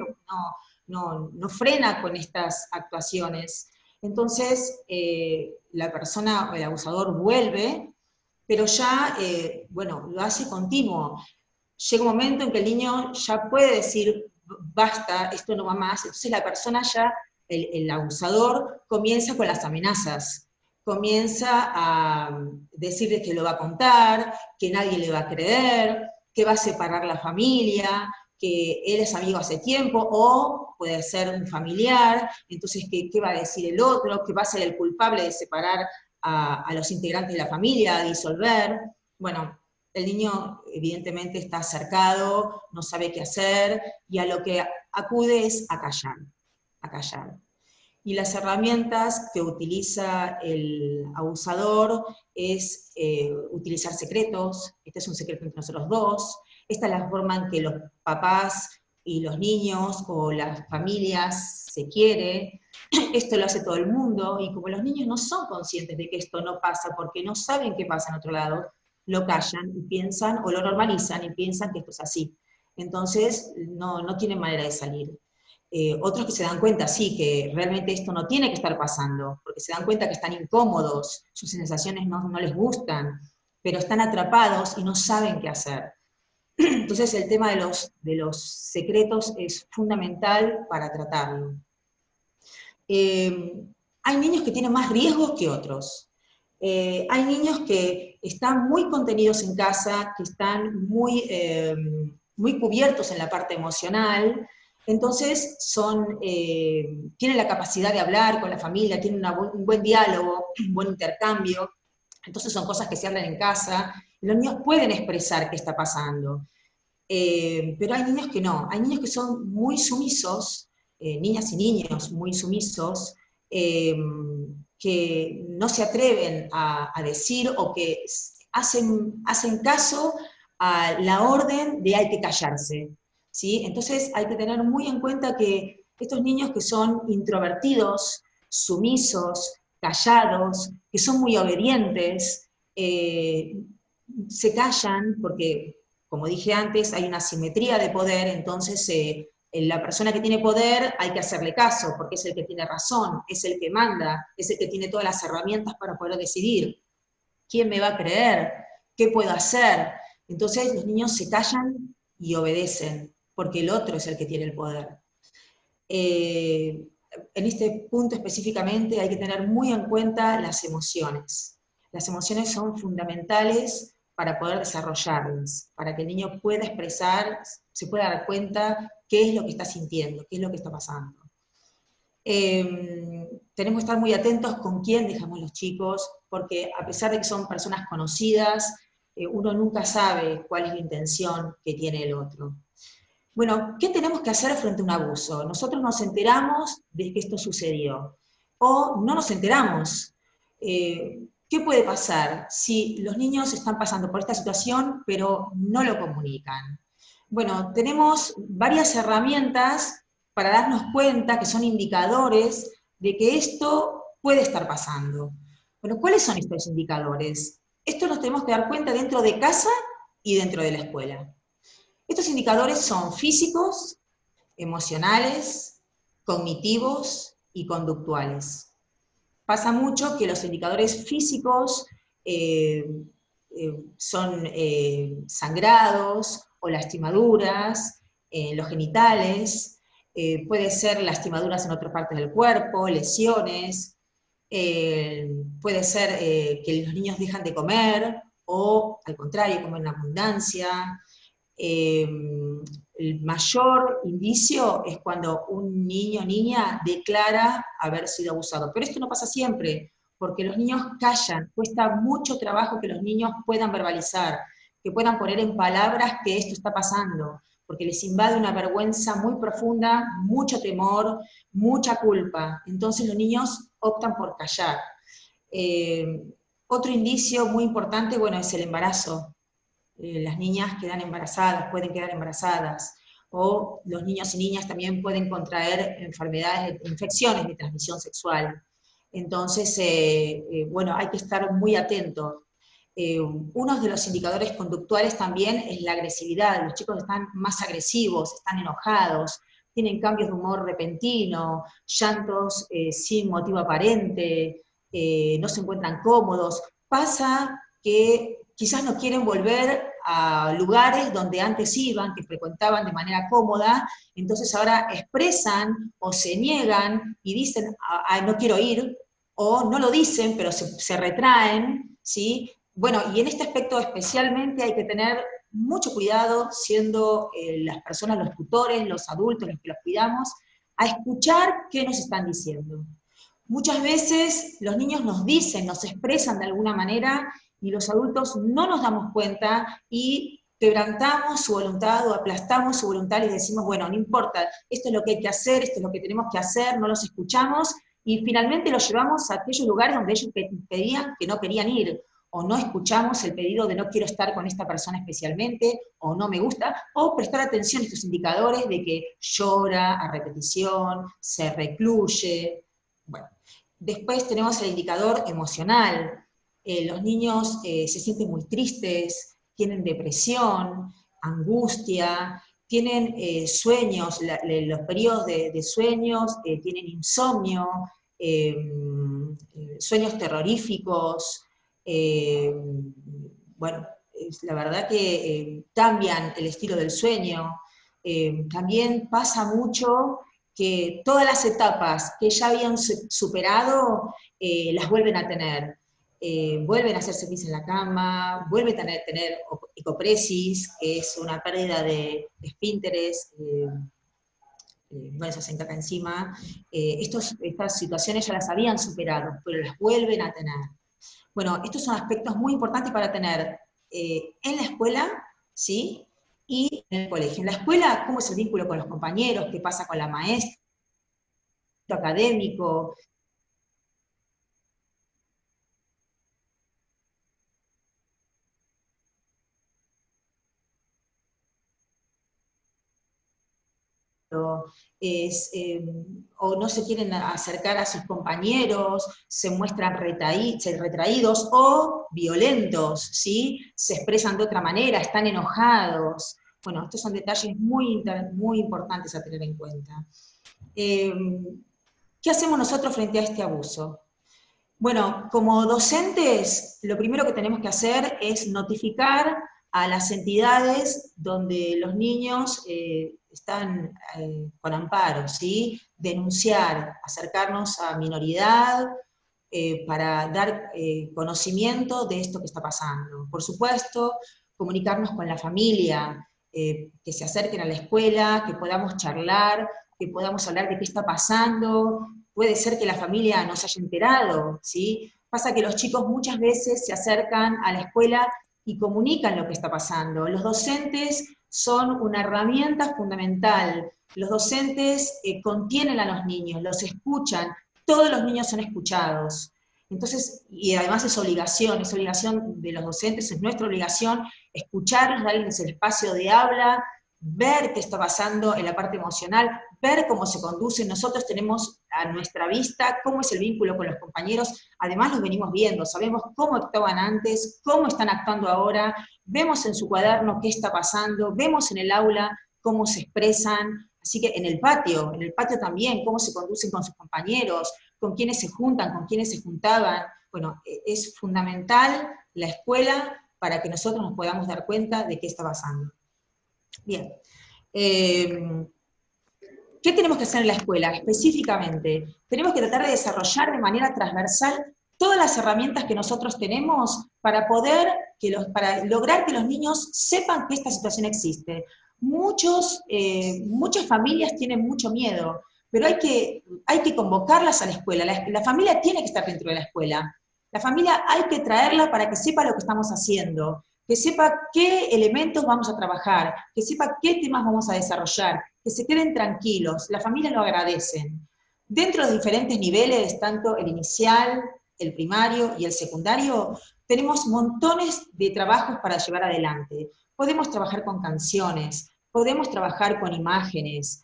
no frena con estas actuaciones. Entonces, la persona o el abusador vuelve, pero ya, bueno, lo hace continuo. Llega un momento en que el niño ya puede decir, basta, esto no va más, entonces la persona ya, el abusador, comienza con las amenazas, comienza a decirle que lo va a contar, que nadie le va a creer, que va a separar la familia, que él es amigo hace tiempo, o puede ser un familiar, entonces ¿qué va a decir el otro? ¿Qué va a ser el culpable de separar a los integrantes de la familia, a disolver? Bueno, el niño evidentemente está cercado, no sabe qué hacer, y a lo que acude es a callar, a callar. Y las herramientas que utiliza el abusador es utilizar secretos, este es un secreto entre nosotros dos, esta es la forma en que los papás y los niños o las familias se quieren, esto lo hace todo el mundo, y como los niños no son conscientes de que esto no pasa, porque no saben qué pasa en otro lado, lo callan y piensan, o lo normalizan y piensan que esto es así. Entonces no tienen manera de salir. Otros que se dan cuenta, sí, que realmente esto no tiene que estar pasando, porque se dan cuenta que están incómodos, sus sensaciones no les gustan, pero están atrapados y no saben qué hacer. Entonces el tema de los secretos es fundamental para tratarlo. Hay niños que tienen más riesgos que otros. Hay niños que están muy contenidos en casa, que están muy cubiertos en la parte emocional, entonces tienen la capacidad de hablar con la familia, tienen un buen diálogo, un buen intercambio, entonces son cosas que se hablan en casa, los niños pueden expresar qué está pasando. Pero hay niños que no, hay niños que son muy sumisos, niñas y niños muy sumisos, que no se atreven a decir o que hacen caso a la orden de hay que callarse, ¿sí? Entonces hay que tener muy en cuenta que estos niños que son introvertidos, sumisos, callados, que son muy obedientes, se callan porque, como dije antes, hay una asimetría de poder, entonces la persona que tiene poder hay que hacerle caso, porque es el que tiene razón, es el que manda, es el que tiene todas las herramientas para poder decidir. ¿Quién me va a creer? ¿Qué puedo hacer? Entonces los niños se callan y obedecen, porque el otro es el que tiene el poder. En este punto específicamente hay que tener muy en cuenta las emociones. Las emociones son fundamentales para poder desarrollarlas, para que el niño pueda expresar, se pueda dar cuenta qué es lo que está sintiendo, qué es lo que está pasando. Tenemos que estar muy atentos con quién dejamos los chicos, porque a pesar de que son personas conocidas, uno nunca sabe cuál es la intención que tiene el otro. Bueno, ¿qué tenemos que hacer frente a un abuso? Nosotros nos enteramos de que esto sucedió, o no nos enteramos. ¿Qué puede pasar si los niños están pasando por esta situación, pero no lo comunican? Bueno, tenemos varias herramientas para darnos cuenta que son indicadores de que esto puede estar pasando. Bueno, ¿cuáles son estos indicadores? Esto nos tenemos que dar cuenta dentro de casa y dentro de la escuela. Estos indicadores son físicos, emocionales, cognitivos y conductuales. Pasa mucho que los indicadores físicos son sangrados o lastimaduras en los genitales, puede ser lastimaduras en otras partes del cuerpo, lesiones, puede ser que los niños dejan de comer o al contrario, comen en abundancia. El mayor indicio es cuando un niño o niña declara haber sido abusado. Pero esto no pasa siempre, porque los niños callan, cuesta mucho trabajo que los niños puedan verbalizar, que puedan poner en palabras que esto está pasando, porque les invade una vergüenza muy profunda, mucho temor, mucha culpa. Entonces los niños optan por callar. Otro indicio muy importante, bueno, es el embarazo. Las niñas quedan embarazadas, pueden quedar embarazadas, o los niños y niñas también pueden contraer enfermedades, infecciones de transmisión sexual. Entonces, bueno, hay que estar muy atentos. Uno de los indicadores conductuales también es la agresividad. Los chicos están más agresivos, están enojados, tienen cambios de humor repentino, llantos sin motivo aparente, no se encuentran cómodos. Pasa que quizás no quieren volver a lugares donde antes iban, que frecuentaban de manera cómoda, entonces ahora expresan o se niegan y dicen, no quiero ir, o no lo dicen, pero se retraen, ¿sí? Bueno, y en este aspecto especialmente hay que tener mucho cuidado, siendo las personas, los tutores, los adultos, los que los cuidamos, a escuchar qué nos están diciendo. Muchas veces los niños nos dicen, nos expresan de alguna manera, y los adultos no nos damos cuenta y quebrantamos su voluntad o aplastamos su voluntad y decimos, bueno, no importa, esto es lo que hay que hacer, esto es lo que tenemos que hacer, no los escuchamos, y finalmente los llevamos a aquellos lugares donde ellos pedían que no querían ir, o no escuchamos el pedido de no quiero estar con esta persona especialmente, o no me gusta, o prestar atención a estos indicadores de que llora a repetición, se recluye. Bueno, después tenemos el indicador emocional. Los niños se sienten muy tristes, tienen depresión, angustia, tienen sueños, los periodos de sueños, tienen insomnio, sueños terroríficos, bueno, la verdad que cambian el estilo del sueño. También pasa mucho que todas las etapas que ya habían superado, las vuelven a tener. Vuelven a hacerse pis en la cama, vuelven a tener ecopresis, que es una pérdida de esfínteres, bueno, se sienta acá encima. Estas situaciones ya las habían superado, pero las vuelven a tener. Bueno, estos son aspectos muy importantes para tener en la escuela, ¿sí? Y en el colegio. En la escuela, ¿cómo es el vínculo con los compañeros? ¿Qué pasa con la maestra? Académico. O no se quieren acercar a sus compañeros, se muestran retraídos o violentos, ¿sí? Se expresan de otra manera, están enojados. Bueno, estos son detalles muy importantes a tener en cuenta. ¿Qué hacemos nosotros frente a este abuso? Bueno, como docentes, lo primero que tenemos que hacer es notificar a las entidades donde los niños están con amparo, ¿sí? Denunciar, acercarnos a minoridad para dar conocimiento de esto que está pasando. Por supuesto, comunicarnos con la familia, que se acerquen a la escuela, que podamos charlar, que podamos hablar de qué está pasando. Puede ser que la familia no se haya enterado, ¿sí? Pasa que los chicos muchas veces se acercan a la escuela y comunican lo que está pasando. Los docentes son una herramienta fundamental. Los docentes contienen a los niños, los escuchan, todos los niños son escuchados. Entonces, y además es obligación de los docentes, es nuestra obligación escucharlos, darles el espacio de habla, ver qué está pasando en la parte emocional, ver cómo se conducen. Nosotros tenemos a nuestra vista cómo es el vínculo con los compañeros, además los venimos viendo, sabemos cómo actuaban antes, cómo están actuando ahora, vemos en su cuaderno qué está pasando, vemos en el aula cómo se expresan, así que en el patio también, cómo se conducen con sus compañeros, con quiénes se juntan, con quiénes se juntaban. Bueno, es fundamental la escuela para que nosotros nos podamos dar cuenta de qué está pasando. Bien. ¿Qué tenemos que hacer en la escuela específicamente? Tenemos que tratar de desarrollar de manera transversal todas las herramientas que nosotros tenemos para para lograr que los niños sepan que esta situación existe. Muchas familias tienen mucho miedo, pero hay que convocarlas a la escuela. La familia tiene que estar dentro de la escuela. La familia hay que traerla para que sepa lo que estamos haciendo, que sepa qué elementos vamos a trabajar, que sepa qué temas vamos a desarrollar, que se queden tranquilos, la familia lo agradecen. Dentro de diferentes niveles, tanto el inicial, el primario y el secundario, tenemos montones de trabajos para llevar adelante. Podemos trabajar con canciones, podemos trabajar con imágenes,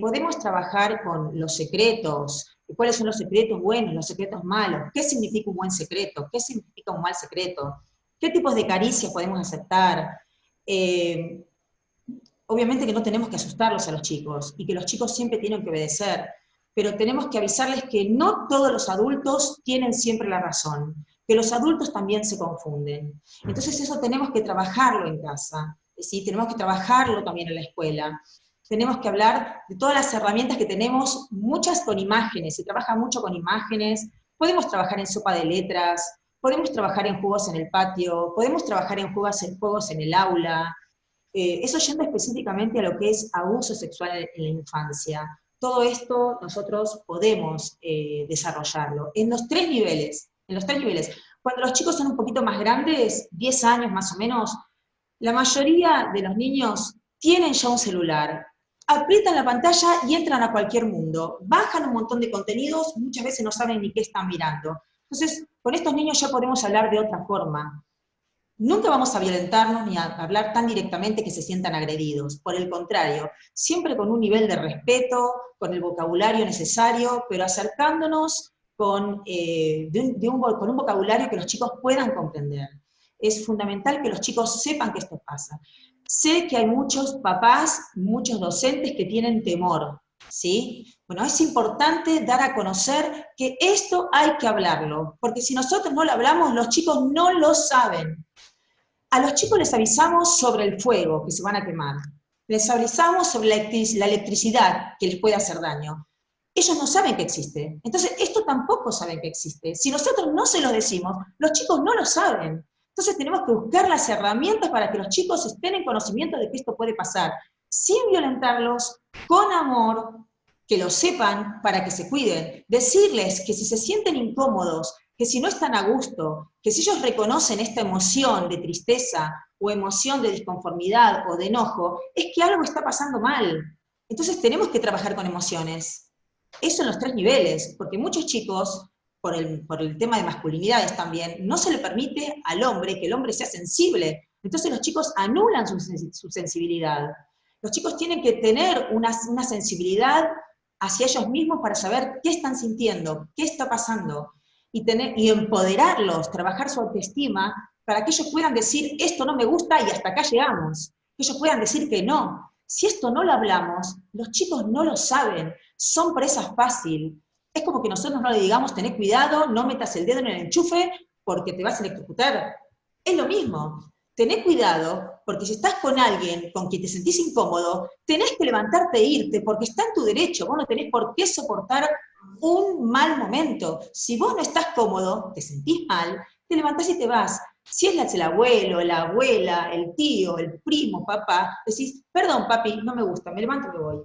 podemos trabajar con los secretos, cuáles son los secretos buenos, los secretos malos, qué significa un buen secreto, qué significa un mal secreto, qué tipos de caricias podemos aceptar. Obviamente que no tenemos que asustarlos a los chicos, y que los chicos siempre tienen que obedecer, pero tenemos que avisarles que no todos los adultos tienen siempre la razón, que los adultos también se confunden. Entonces eso tenemos que trabajarlo en casa, ¿sí? Tenemos que trabajarlo también en la escuela. Tenemos que hablar de todas las herramientas que tenemos, muchas con imágenes, se trabaja mucho con imágenes, podemos trabajar en sopa de letras, podemos trabajar en juegos en el patio, podemos trabajar en juegos en el aula, eso yendo específicamente a lo que es abuso sexual en la infancia. Todo esto nosotros podemos desarrollarlo en los tres niveles, Cuando los chicos son un poquito más grandes, 10 años más o menos, la mayoría de los niños tienen ya un celular, aprietan la pantalla y entran a cualquier mundo, bajan un montón de contenidos, muchas veces no saben ni qué están mirando. Entonces, con estos niños ya podemos hablar de otra forma. Nunca vamos a violentarnos ni a hablar tan directamente que se sientan agredidos. Por el contrario, siempre con un nivel de respeto, con el vocabulario necesario, pero acercándonos con un vocabulario que los chicos puedan comprender. Es fundamental que los chicos sepan que esto pasa. Sé que hay muchos papás, muchos docentes que tienen temor, ¿sí? Bueno, es importante dar a conocer que esto hay que hablarlo, porque si nosotros no lo hablamos, los chicos no lo saben. A los chicos les avisamos sobre el fuego, que se van a quemar. Les avisamos sobre la electricidad, que les puede hacer daño. Ellos no saben que existe. Entonces, esto tampoco saben que existe. Si nosotros no se lo decimos, los chicos no lo saben. Entonces tenemos que buscar las herramientas para que los chicos estén en conocimiento de que esto puede pasar, sin violentarlos, con amor, que lo sepan para que se cuiden. Decirles que si se sienten incómodos, que si no están a gusto, que si ellos reconocen esta emoción de tristeza o emoción de disconformidad o de enojo, es que algo está pasando mal. Entonces tenemos que trabajar con emociones. Eso en los 3 niveles, porque muchos chicos, por el tema de masculinidades también, no se le permite al hombre que el hombre sea sensible. Entonces los chicos anulan su sensibilidad. Los chicos tienen que tener una sensibilidad hacia ellos mismos para saber qué están sintiendo, qué está pasando, y empoderarlos, trabajar su autoestima, para que ellos puedan decir, esto no me gusta y hasta acá llegamos. Que ellos puedan decir que no. Si esto no lo hablamos, los chicos no lo saben, son presas fácil. Es como que nosotros no le digamos, tené cuidado, no metas el dedo en el enchufe porque te vas a electrocutar. Es lo mismo. Tené cuidado, porque si estás con alguien con quien te sentís incómodo, tenés que levantarte e irte, porque está en tu derecho, vos no tenés por qué soportar un mal momento. Si vos no estás cómodo, te sentís mal, te levantás y te vas. Si es el abuelo, la abuela, el tío, el primo, papá, decís, perdón papi, no me gusta, me levanto y me voy.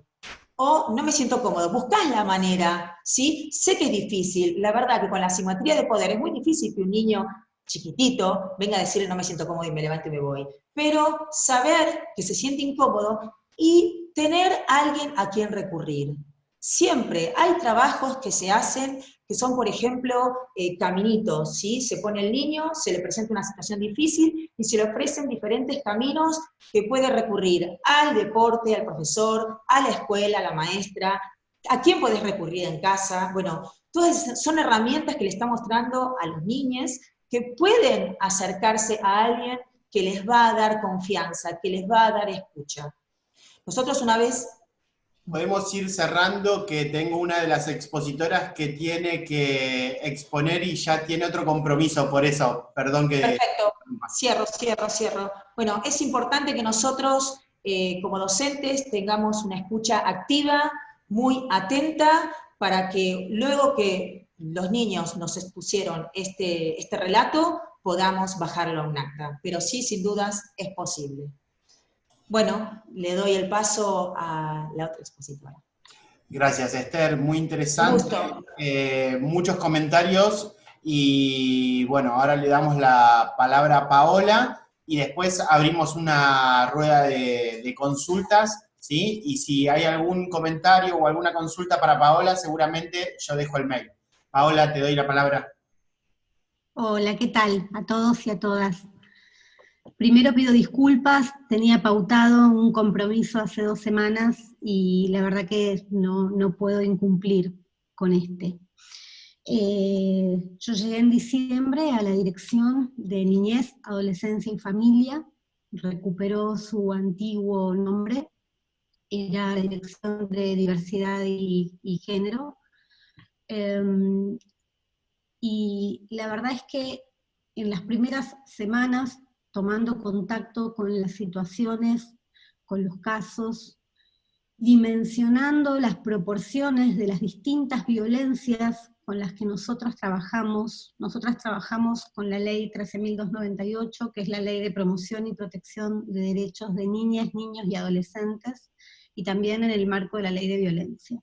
O no me siento cómodo, buscás la manera, ¿sí? Sé que es difícil, la verdad que con la asimetría de poder es muy difícil que un niño chiquitito venga a decirle no me siento cómodo y me levanto y me voy. Pero saber que se siente incómodo y tener a alguien a quien recurrir. Siempre hay trabajos que se hacen, que son, por ejemplo, caminitos, ¿sí? Se pone el niño, se le presenta una situación difícil y se le ofrecen diferentes caminos que puede recurrir al deporte, al profesor, a la escuela, a la maestra. ¿A quién puedes recurrir en casa? Bueno, todas son herramientas que le está mostrando a los niños que pueden acercarse a alguien que les va a dar confianza, que les va a dar escucha. Nosotros una vez... Podemos ir cerrando, que tengo una de las expositoras que tiene que exponer y ya tiene otro compromiso, por eso, perdón que... Perfecto, cierro. Bueno, es importante que nosotros, como docentes, tengamos una escucha activa, muy atenta, para que luego que los niños nos expusieron este relato, podamos bajarlo a un acta. Pero sí, sin dudas, es posible. Bueno, le doy el paso a la otra expositora. Gracias, Esther, muy interesante. Muchos comentarios y bueno, ahora le damos la palabra a Paola y después abrimos una rueda de consultas, ¿sí? Y si hay algún comentario o alguna consulta para Paola, seguramente yo dejo el mail. Paola, te doy la palabra. Hola, ¿qué tal? A todos y a todas. Primero pido disculpas, tenía pautado un compromiso hace 2 semanas y la verdad que no puedo incumplir con este. Yo llegué en diciembre a la Dirección de Niñez, Adolescencia y Familia, recuperó su antiguo nombre, era la Dirección de Diversidad y Género, y la verdad es que en las primeras semanas, tomando contacto con las situaciones, con los casos, dimensionando las proporciones de las distintas violencias con las que nosotras trabajamos con la ley 13.298, que es la ley de promoción y protección de derechos de niñas, niños y adolescentes, y también en el marco de la ley de violencia.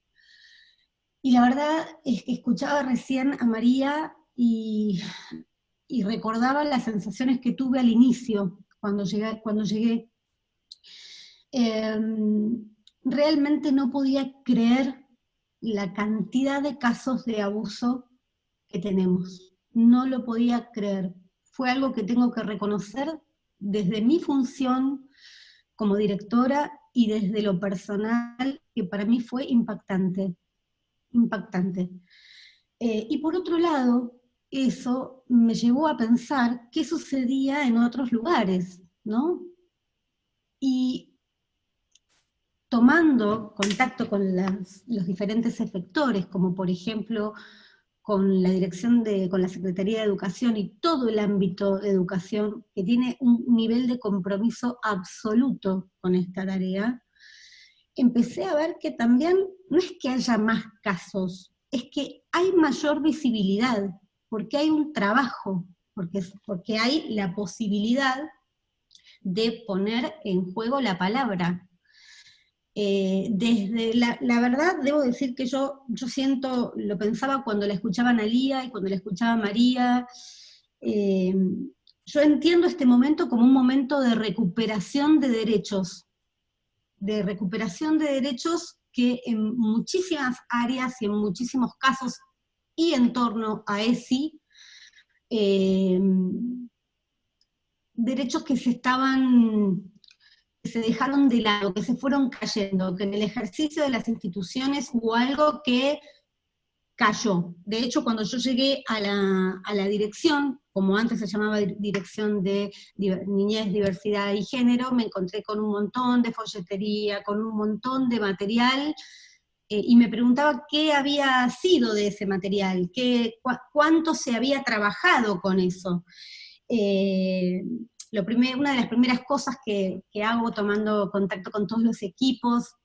Y la verdad es que escuchaba recién a María y recordaba las sensaciones que tuve al inicio, cuando llegué. Realmente no podía creer la cantidad de casos de abuso que tenemos. No lo podía creer. Fue algo que tengo que reconocer desde mi función como directora y desde lo personal, que para mí fue impactante. Y por otro lado, eso me llevó a pensar qué sucedía en otros lugares, ¿no? Y tomando contacto con los diferentes efectores, como por ejemplo con la con la Secretaría de Educación y todo el ámbito de educación, que tiene un nivel de compromiso absoluto con esta tarea, empecé a ver que también no es que haya más casos, es que hay mayor visibilidad, porque hay un trabajo, porque hay la posibilidad de poner en juego la palabra. Desde la verdad, debo decir que yo siento, lo pensaba cuando la escuchaba a Lía y cuando la escuchaba a María, yo entiendo este momento como un momento de recuperación de derechos, que en muchísimas áreas y en muchísimos casos y en torno a ESI, derechos que se dejaron de lado, que se fueron cayendo, que en el ejercicio de las instituciones hubo algo que cayó. De hecho, cuando yo llegué a la dirección, como antes se llamaba Dirección de Niñez, Diversidad y Género, me encontré con un montón de folletería, con un montón de material, y me preguntaba qué había sido de ese material, cuánto se había trabajado con eso. Una de las primeras cosas que hago tomando contacto con todos los equipos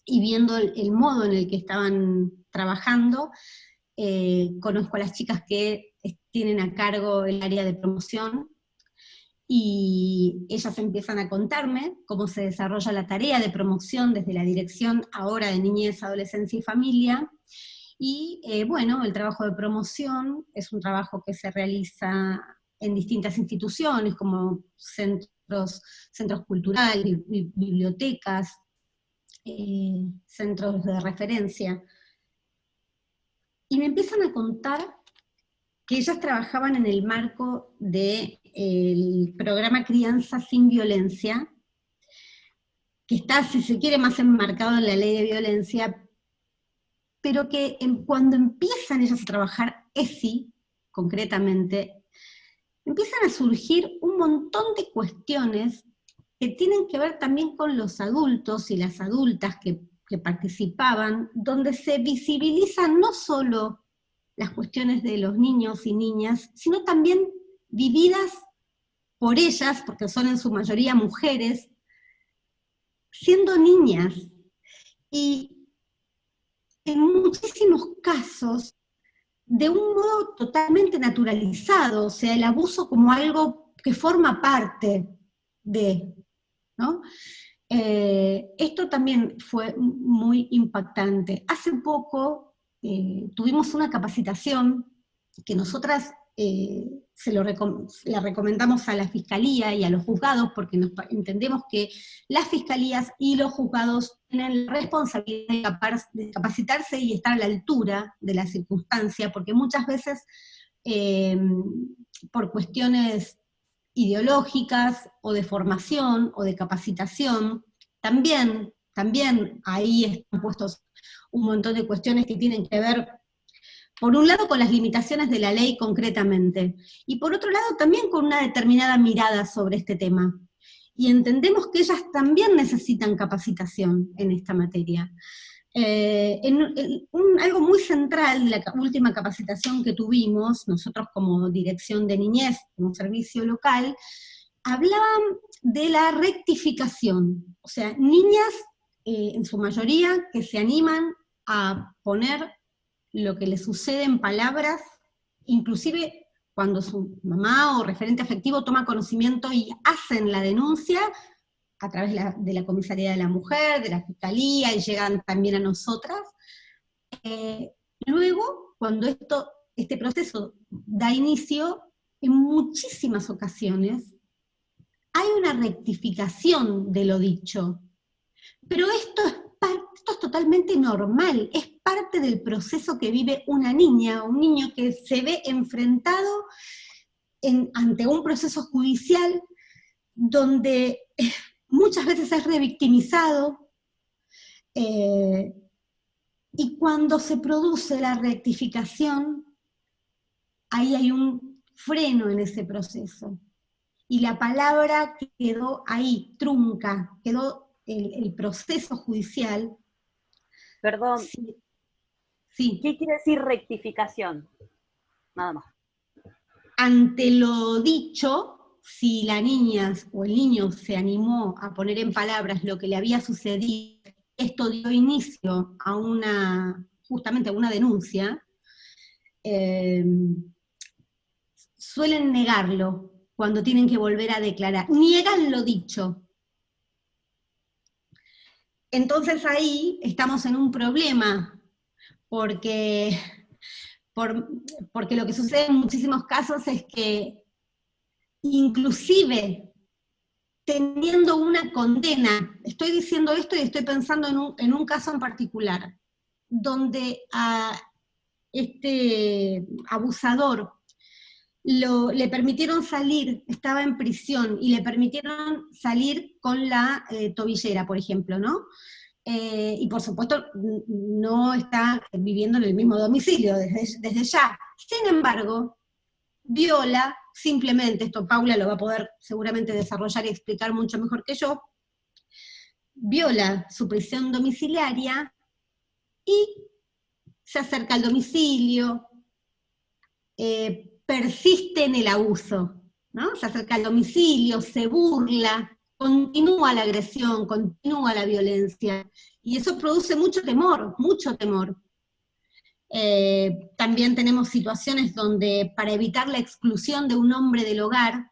y viendo el modo en el que estaban trabajando, conozco a las chicas que tienen a cargo el área de promoción, y ellas empiezan a contarme cómo se desarrolla la tarea de promoción desde la Dirección ahora de Niñez, Adolescencia y Familia, y bueno, el trabajo de promoción es un trabajo que se realiza en distintas instituciones, como centros culturales, bibliotecas, centros de referencia. Y me empiezan a contar que ellas trabajaban en el marco del programa Crianza sin Violencia, que está, si se quiere, más enmarcado en la ley de violencia, pero que cuando empiezan ellas a trabajar ESI, concretamente, empiezan a surgir un montón de cuestiones que tienen que ver también con los adultos y las adultas que participaban, donde se visibilizan no solo las cuestiones de los niños y niñas, sino también vividas por ellas, porque son en su mayoría mujeres, siendo niñas. Y en muchísimos casos, de un modo totalmente naturalizado, o sea, el abuso como algo que forma parte de, ¿no? Esto también fue muy impactante. Hace poco tuvimos una capacitación que nosotras la recomendamos a la Fiscalía y a los juzgados, porque entendemos que las fiscalías y los juzgados tienen la responsabilidad de capacitarse y estar a la altura de la circunstancia, porque muchas veces por cuestiones ideológicas o de formación o de capacitación, también ahí están puestos un montón de cuestiones que tienen que ver, por un lado, con las limitaciones de la ley concretamente, y por otro lado también con una determinada mirada sobre este tema. Y entendemos que ellas también necesitan capacitación en esta materia. Algo muy central de la última capacitación que tuvimos, nosotros como Dirección de Niñez, como servicio local, hablaban de la rectificación, o sea, niñas en su mayoría que se animan a poner lo que les sucede en palabras, inclusive cuando su mamá o referente afectivo toma conocimiento y hacen la denuncia a través de la Comisaría de la Mujer, de la Fiscalía, y llegan también a nosotras. Luego, cuando este proceso da inicio, en muchísimas ocasiones hay una rectificación de lo dicho, pero esto es totalmente normal, es parte del proceso que vive una niña, un niño que se ve enfrentado ante un proceso judicial donde muchas veces es revictimizado, y cuando se produce la rectificación, ahí hay un freno en ese proceso. y la palabra quedó ahí, trunca, quedó el proceso judicial. Perdón, Sí. ¿qué quiere decir rectificación? Nada más. Ante lo dicho, si la niña o el niño se animó a poner en palabras lo que le había sucedido, esto dio inicio a justamente a una denuncia, suelen negarlo cuando tienen que volver a declarar, niegan lo dicho. Entonces ahí estamos en un problema, porque lo que sucede en muchísimos casos es que inclusive teniendo una condena, estoy diciendo esto y estoy pensando en un caso en particular, donde a este abusador le permitieron salir, estaba en prisión, y le permitieron salir con la tobillera, por ejemplo, ¿no? Y por supuesto no está viviendo en el mismo domicilio desde ya. Sin embargo, viola, simplemente, esto Paula lo va a poder seguramente desarrollar y explicar mucho mejor que yo, viola su prisión domiciliaria y se acerca al domicilio, persiste en el abuso, ¿no? Se acerca al domicilio, se burla, continúa la agresión, continúa la violencia, y eso produce mucho temor, mucho temor. También tenemos situaciones donde para evitar la exclusión de un hombre del hogar,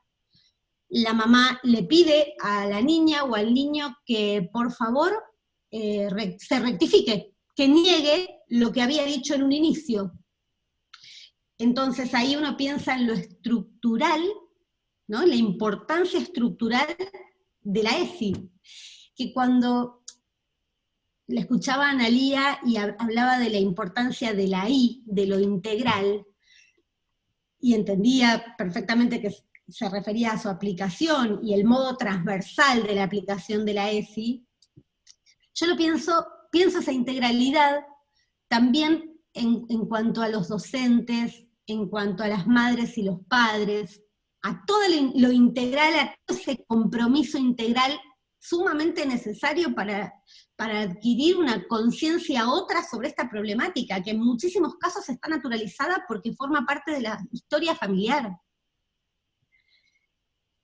la mamá le pide a la niña o al niño que por favor se rectifique, que niegue lo que había dicho en un inicio. Entonces ahí uno piensa en lo estructural, ¿no? La importancia estructural de la ESI, que cuando le escuchaba a Analía y hablaba de la importancia de la I, de lo integral, y entendía perfectamente que se refería a su aplicación y el modo transversal de la aplicación de la ESI, yo lo pienso esa integralidad también en cuanto a los docentes, en cuanto a las madres y los padres, a todo lo integral, a todo ese compromiso integral sumamente necesario para adquirir una conciencia otra sobre esta problemática, que en muchísimos casos está naturalizada porque forma parte de la historia familiar.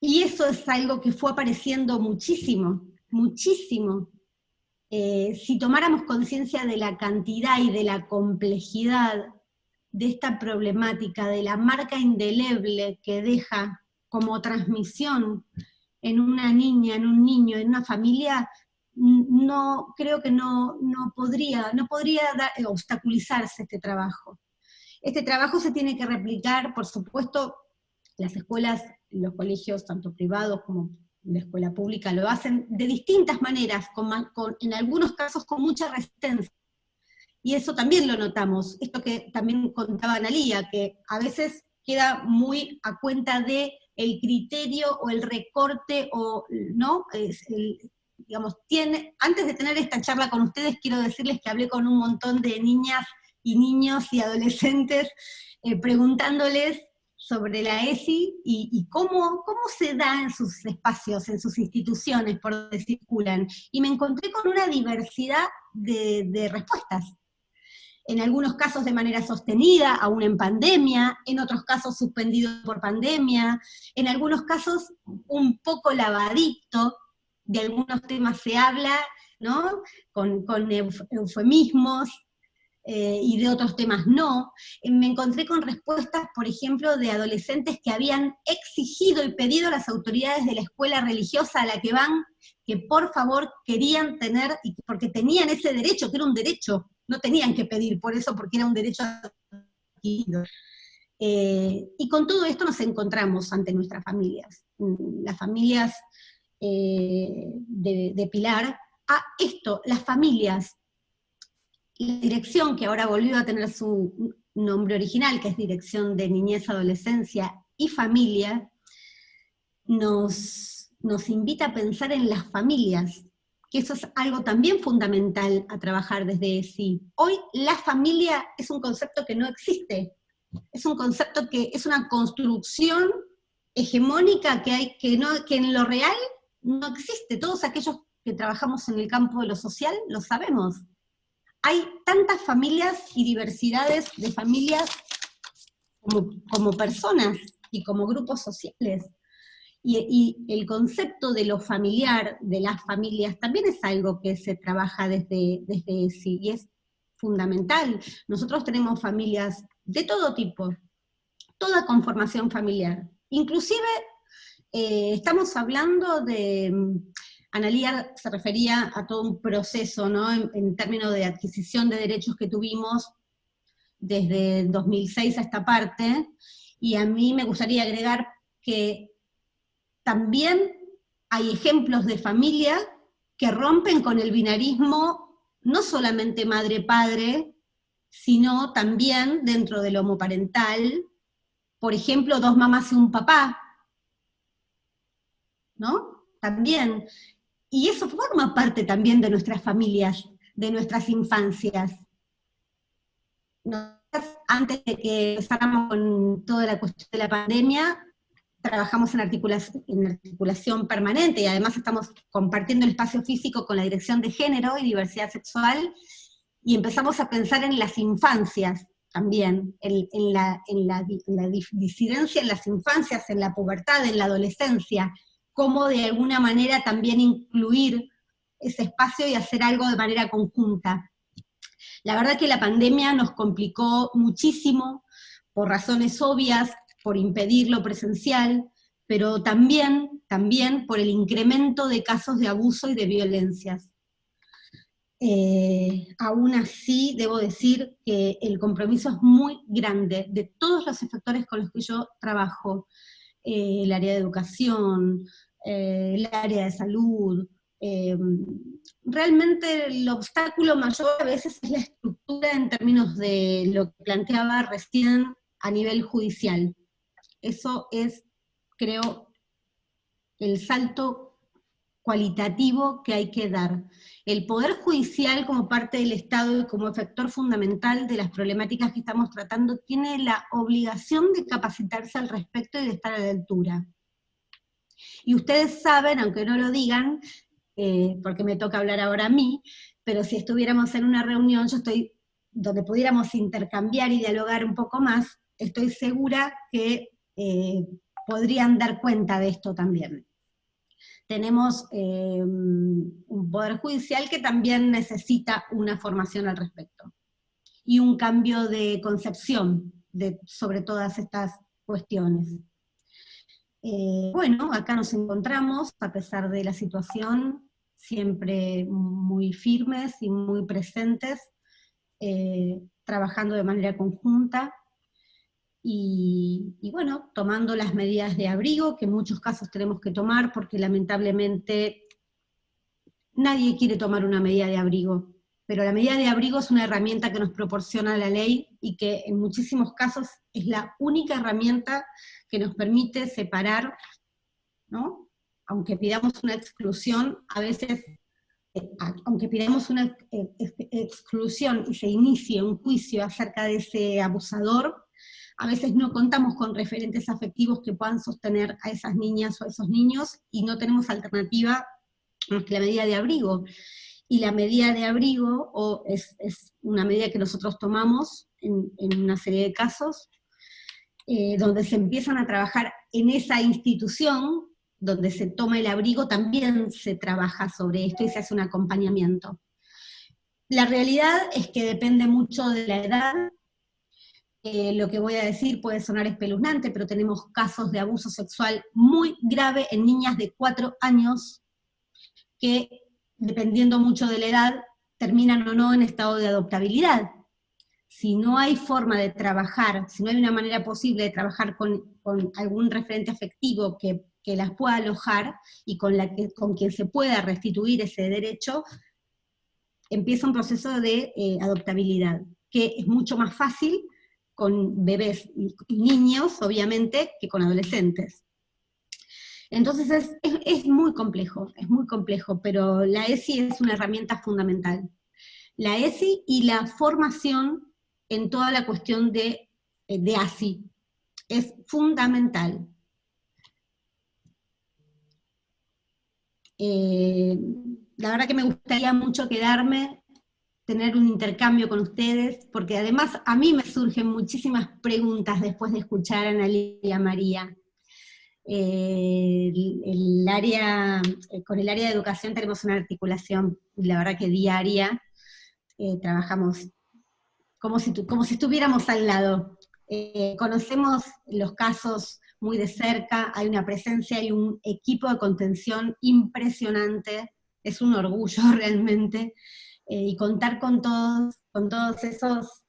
Y eso es algo que fue apareciendo muchísimo, muchísimo. Si tomáramos conciencia de la cantidad y de la complejidad de esta problemática, de la marca indeleble que deja como transmisión en una niña, en un niño, en una familia, no, creo que no podría obstaculizarse este trabajo. Este trabajo se tiene que replicar, por supuesto, las escuelas, los colegios, tanto privados como la escuela pública, lo hacen de distintas maneras, en algunos casos con mucha resistencia. Y eso también lo notamos, esto que también contaba Analía, que a veces queda muy a cuenta de el criterio o el recorte, o no, digamos, antes de tener esta charla con ustedes, quiero decirles que hablé con un montón de niñas y niños y adolescentes preguntándoles sobre la ESI y cómo se da en sus espacios, en sus instituciones, por donde circulan. Y me encontré con una diversidad de respuestas. En algunos casos de manera sostenida, aún en pandemia, en otros casos suspendido por pandemia, en algunos casos un poco lavadito, de algunos temas se habla, ¿no? Con eufemismos, y de otros temas no. Me encontré con respuestas, por ejemplo, de adolescentes que habían exigido y pedido a las autoridades de la escuela religiosa a la que van, que por favor querían tener, porque tenían ese derecho, que era un derecho, no tenían que pedir por eso, porque era un derecho adquirido. Y con todo esto nos encontramos ante nuestras familias, las familias de Pilar, las familias. La dirección, que ahora volvió a tener su nombre original, que es Dirección de Niñez, Adolescencia y Familia, nos invita a pensar en las familias, que eso es algo también fundamental a trabajar desde ESI. Hoy la familia es un concepto que no existe, es un concepto que es una construcción hegemónica que en lo real no existe. Todos aquellos que trabajamos en el campo de lo social lo sabemos. Hay tantas familias y diversidades de familias como personas y como grupos sociales. Y el concepto de lo familiar, de las familias, también es algo que se trabaja desde ESI, y es fundamental. Nosotros tenemos familias de todo tipo, toda conformación familiar. Inclusive, estamos hablando de, Analía se refería a todo un proceso, ¿no? En términos de adquisición de derechos que tuvimos desde 2006 a esta parte, y a mí me gustaría agregar que también hay ejemplos de familia que rompen con el binarismo, no solamente madre-padre, sino también dentro del homoparental, por ejemplo, 2 mamás y un papá, ¿no? También. Y eso forma parte también de nuestras familias, de nuestras infancias. Antes de que empezáramos con toda la cuestión de la pandemia, trabajamos en articulación permanente, y además estamos compartiendo el espacio físico con la Dirección de Género y Diversidad Sexual, y empezamos a pensar en las infancias también, en la disidencia en las infancias, en la pubertad, en la adolescencia, cómo de alguna manera también incluir ese espacio y hacer algo de manera conjunta. La verdad que la pandemia nos complicó muchísimo, por razones obvias, por impedir lo presencial, pero también por el incremento de casos de abuso y de violencias. Aún así, debo decir que el compromiso es muy grande de todos los sectores con los que yo trabajo, el área de educación, el área de salud. Realmente el obstáculo mayor a veces es la estructura en términos de lo que planteaba recién a nivel judicial. Eso es, creo, el salto cualitativo que hay que dar. El Poder Judicial, como parte del Estado y como efector fundamental de las problemáticas que estamos tratando, tiene la obligación de capacitarse al respecto y de estar a la altura. Y ustedes saben, aunque no lo digan, porque me toca hablar ahora a mí, pero si estuviéramos en una reunión, donde pudiéramos intercambiar y dialogar un poco más, estoy segura que podrían dar cuenta de esto también. Tenemos un Poder Judicial que también necesita una formación al respecto, y un cambio de concepción sobre todas estas cuestiones. Bueno, acá nos encontramos, a pesar de la situación, siempre muy firmes y muy presentes, trabajando de manera conjunta, y bueno, tomando las medidas de abrigo, que en muchos casos tenemos que tomar, porque lamentablemente nadie quiere tomar una medida de abrigo, pero la medida de abrigo es una herramienta que nos proporciona la ley, y que en muchísimos casos es la única herramienta que nos permite separar, ¿no? Aunque pidamos una exclusión, a veces, aunque pidamos una exclusión y se inicie un juicio acerca de ese abusador, a veces no contamos con referentes afectivos que puedan sostener a esas niñas o a esos niños, y no tenemos alternativa más que la medida de abrigo. Y la medida de abrigo es una medida que nosotros tomamos en una serie de casos, donde se empiezan a trabajar en esa institución, donde se toma el abrigo, también se trabaja sobre esto y se hace un acompañamiento. La realidad es que depende mucho de la edad. Lo que voy a decir puede sonar espeluznante, pero tenemos casos de abuso sexual muy grave en niñas de 4 años, que, dependiendo mucho de la edad, terminan o no en estado de adoptabilidad. Si no hay forma de trabajar, si no hay una manera posible de trabajar con algún referente afectivo que las pueda alojar, y con quien se pueda restituir ese derecho, empieza un proceso de adoptabilidad, que es mucho más fácil con bebés y niños, obviamente, que con adolescentes. Entonces es muy complejo, pero la ESI es una herramienta fundamental. La ESI y la formación en toda la cuestión de ASI es fundamental. La verdad que me gustaría mucho quedarme, tener un intercambio con ustedes, porque además a mí me surgen muchísimas preguntas después de escuchar a Analía y a María. Con el área de educación tenemos una articulación, la verdad que diaria, trabajamos como si estuviéramos al lado. Conocemos los casos muy de cerca, hay una presencia, hay un equipo de contención impresionante, es un orgullo realmente, y contar con todos esos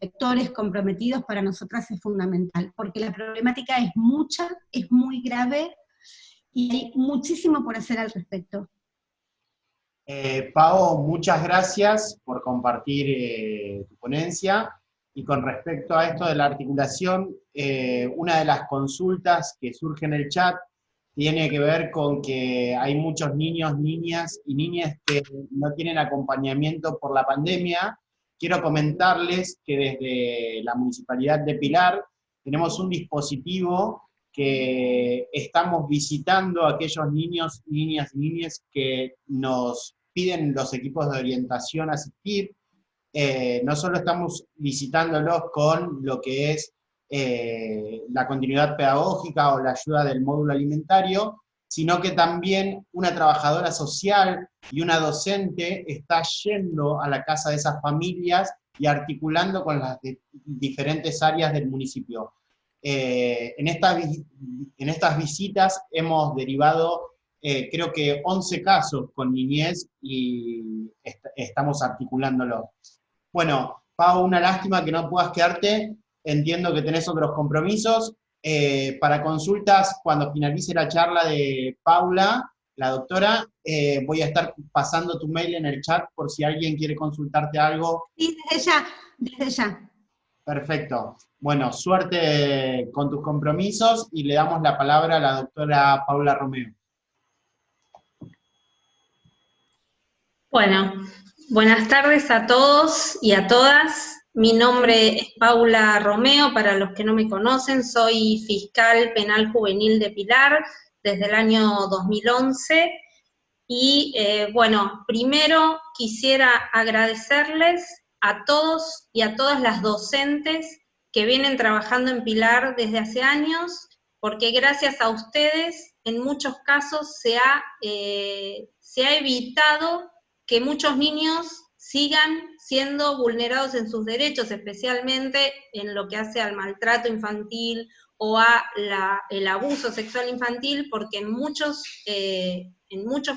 sectores comprometidos para nosotras es fundamental, porque la problemática es mucha, es muy grave, y hay muchísimo por hacer al respecto. Pau, muchas gracias por compartir tu ponencia. Y con respecto a esto de la articulación, una de las consultas que surge en el chat tiene que ver con que hay muchos niños, niñas y niñas que no tienen acompañamiento por la pandemia. Quiero comentarles que desde la Municipalidad de Pilar tenemos un dispositivo que estamos visitando a aquellos niños, niñas y niñas que nos piden los equipos de orientación asistir. No solo estamos visitándolos con lo que es la continuidad pedagógica o la ayuda del módulo alimentario, sino que también una trabajadora social y una docente está yendo a la casa de esas familias y articulando con las diferentes áreas del municipio. En estas visitas hemos derivado creo que 11 casos con niñez y estamos articulándolo. Bueno, Pau, una lástima que no puedas quedarte, entiendo que tenés otros compromisos. Para consultas, cuando finalice la charla de Paula, la doctora, voy a estar pasando tu mail en el chat por si alguien quiere consultarte algo. Sí, desde ya. Perfecto. Bueno, suerte con tus compromisos y le damos la palabra a la doctora Paula Romeo. Bueno, buenas tardes a todos y a todas. Mi nombre es Paula Romeo, para los que no me conocen, soy fiscal penal juvenil de Pilar desde el año 2011. Y bueno, primero quisiera agradecerles a todos y a todas las docentes que vienen trabajando en Pilar desde hace años, porque gracias a ustedes, en muchos casos se ha evitado que muchos niños sigan siendo vulnerados en sus derechos, especialmente en lo que hace al maltrato infantil o el abuso sexual infantil, porque en muchos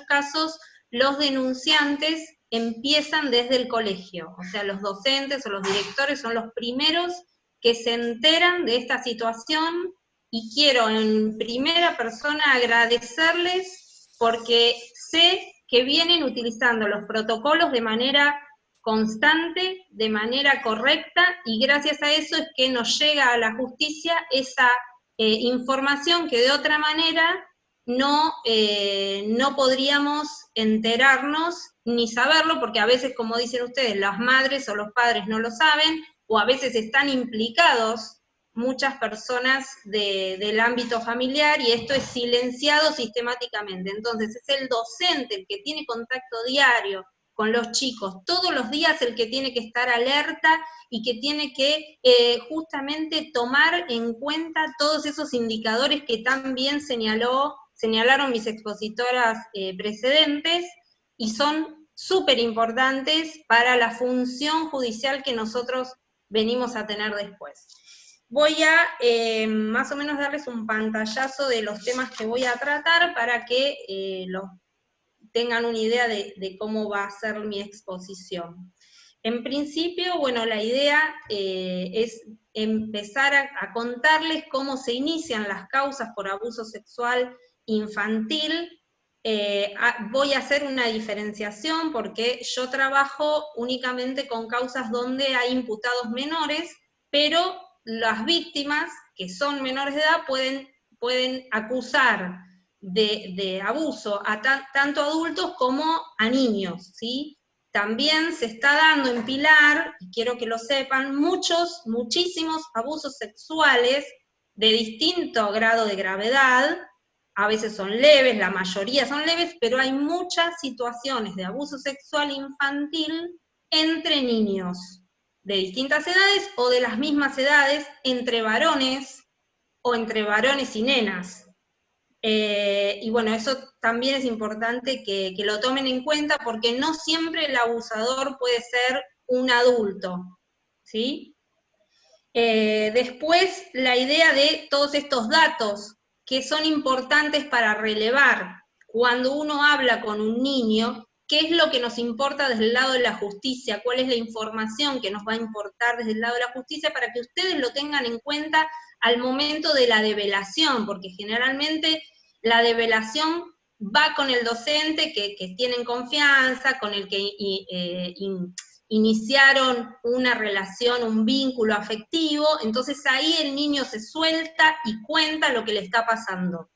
casos los denunciantes empiezan desde el colegio, o sea, los docentes o los directores son los primeros que se enteran de esta situación, y quiero en primera persona agradecerles porque sé que vienen utilizando los protocolos de manera constante, de manera correcta, y gracias a eso es que nos llega a la justicia esa información que de otra manera no podríamos enterarnos ni saberlo, porque a veces, como dicen ustedes, las madres o los padres no lo saben, o a veces están implicados muchas personas del ámbito familiar, y esto es silenciado sistemáticamente. Entonces es el docente el que tiene contacto diario con los chicos, todos los días el que tiene que estar alerta y que tiene que justamente tomar en cuenta todos esos indicadores que tan bien señalaron mis expositoras precedentes, y son súper importantes para la función judicial que nosotros venimos a tener después. Voy a más o menos darles un pantallazo de los temas que voy a tratar para que tengan una idea de cómo va a ser mi exposición. En principio, bueno, la idea es empezar a contarles cómo se inician las causas por abuso sexual infantil. Voy a hacer una diferenciación porque yo trabajo únicamente con causas donde hay imputados menores, pero las víctimas, que son menores de edad, pueden acusar de abuso a tanto adultos como a niños, ¿sí? También se está dando en Pilar, y quiero que lo sepan, muchísimos abusos sexuales de distinto grado de gravedad a veces son leves, la mayoría son leves, pero hay muchas situaciones de abuso sexual infantil entre niños de distintas edades o de las mismas edades, entre varones o entre varones y nenas. Y bueno, eso también es importante que lo tomen en cuenta porque no siempre el abusador puede ser un adulto, ¿sí? Después, la idea de todos estos datos que son importantes para relevar cuando uno habla con un niño, qué es lo que nos importa desde el lado de la justicia, cuál es la información que nos va a importar desde el lado de la justicia para que ustedes lo tengan en cuenta al momento de la develación, porque generalmente la develación va con el docente que tienen confianza, con el que iniciaron una relación, un vínculo afectivo, entonces ahí el niño se suelta y cuenta lo que le está pasando.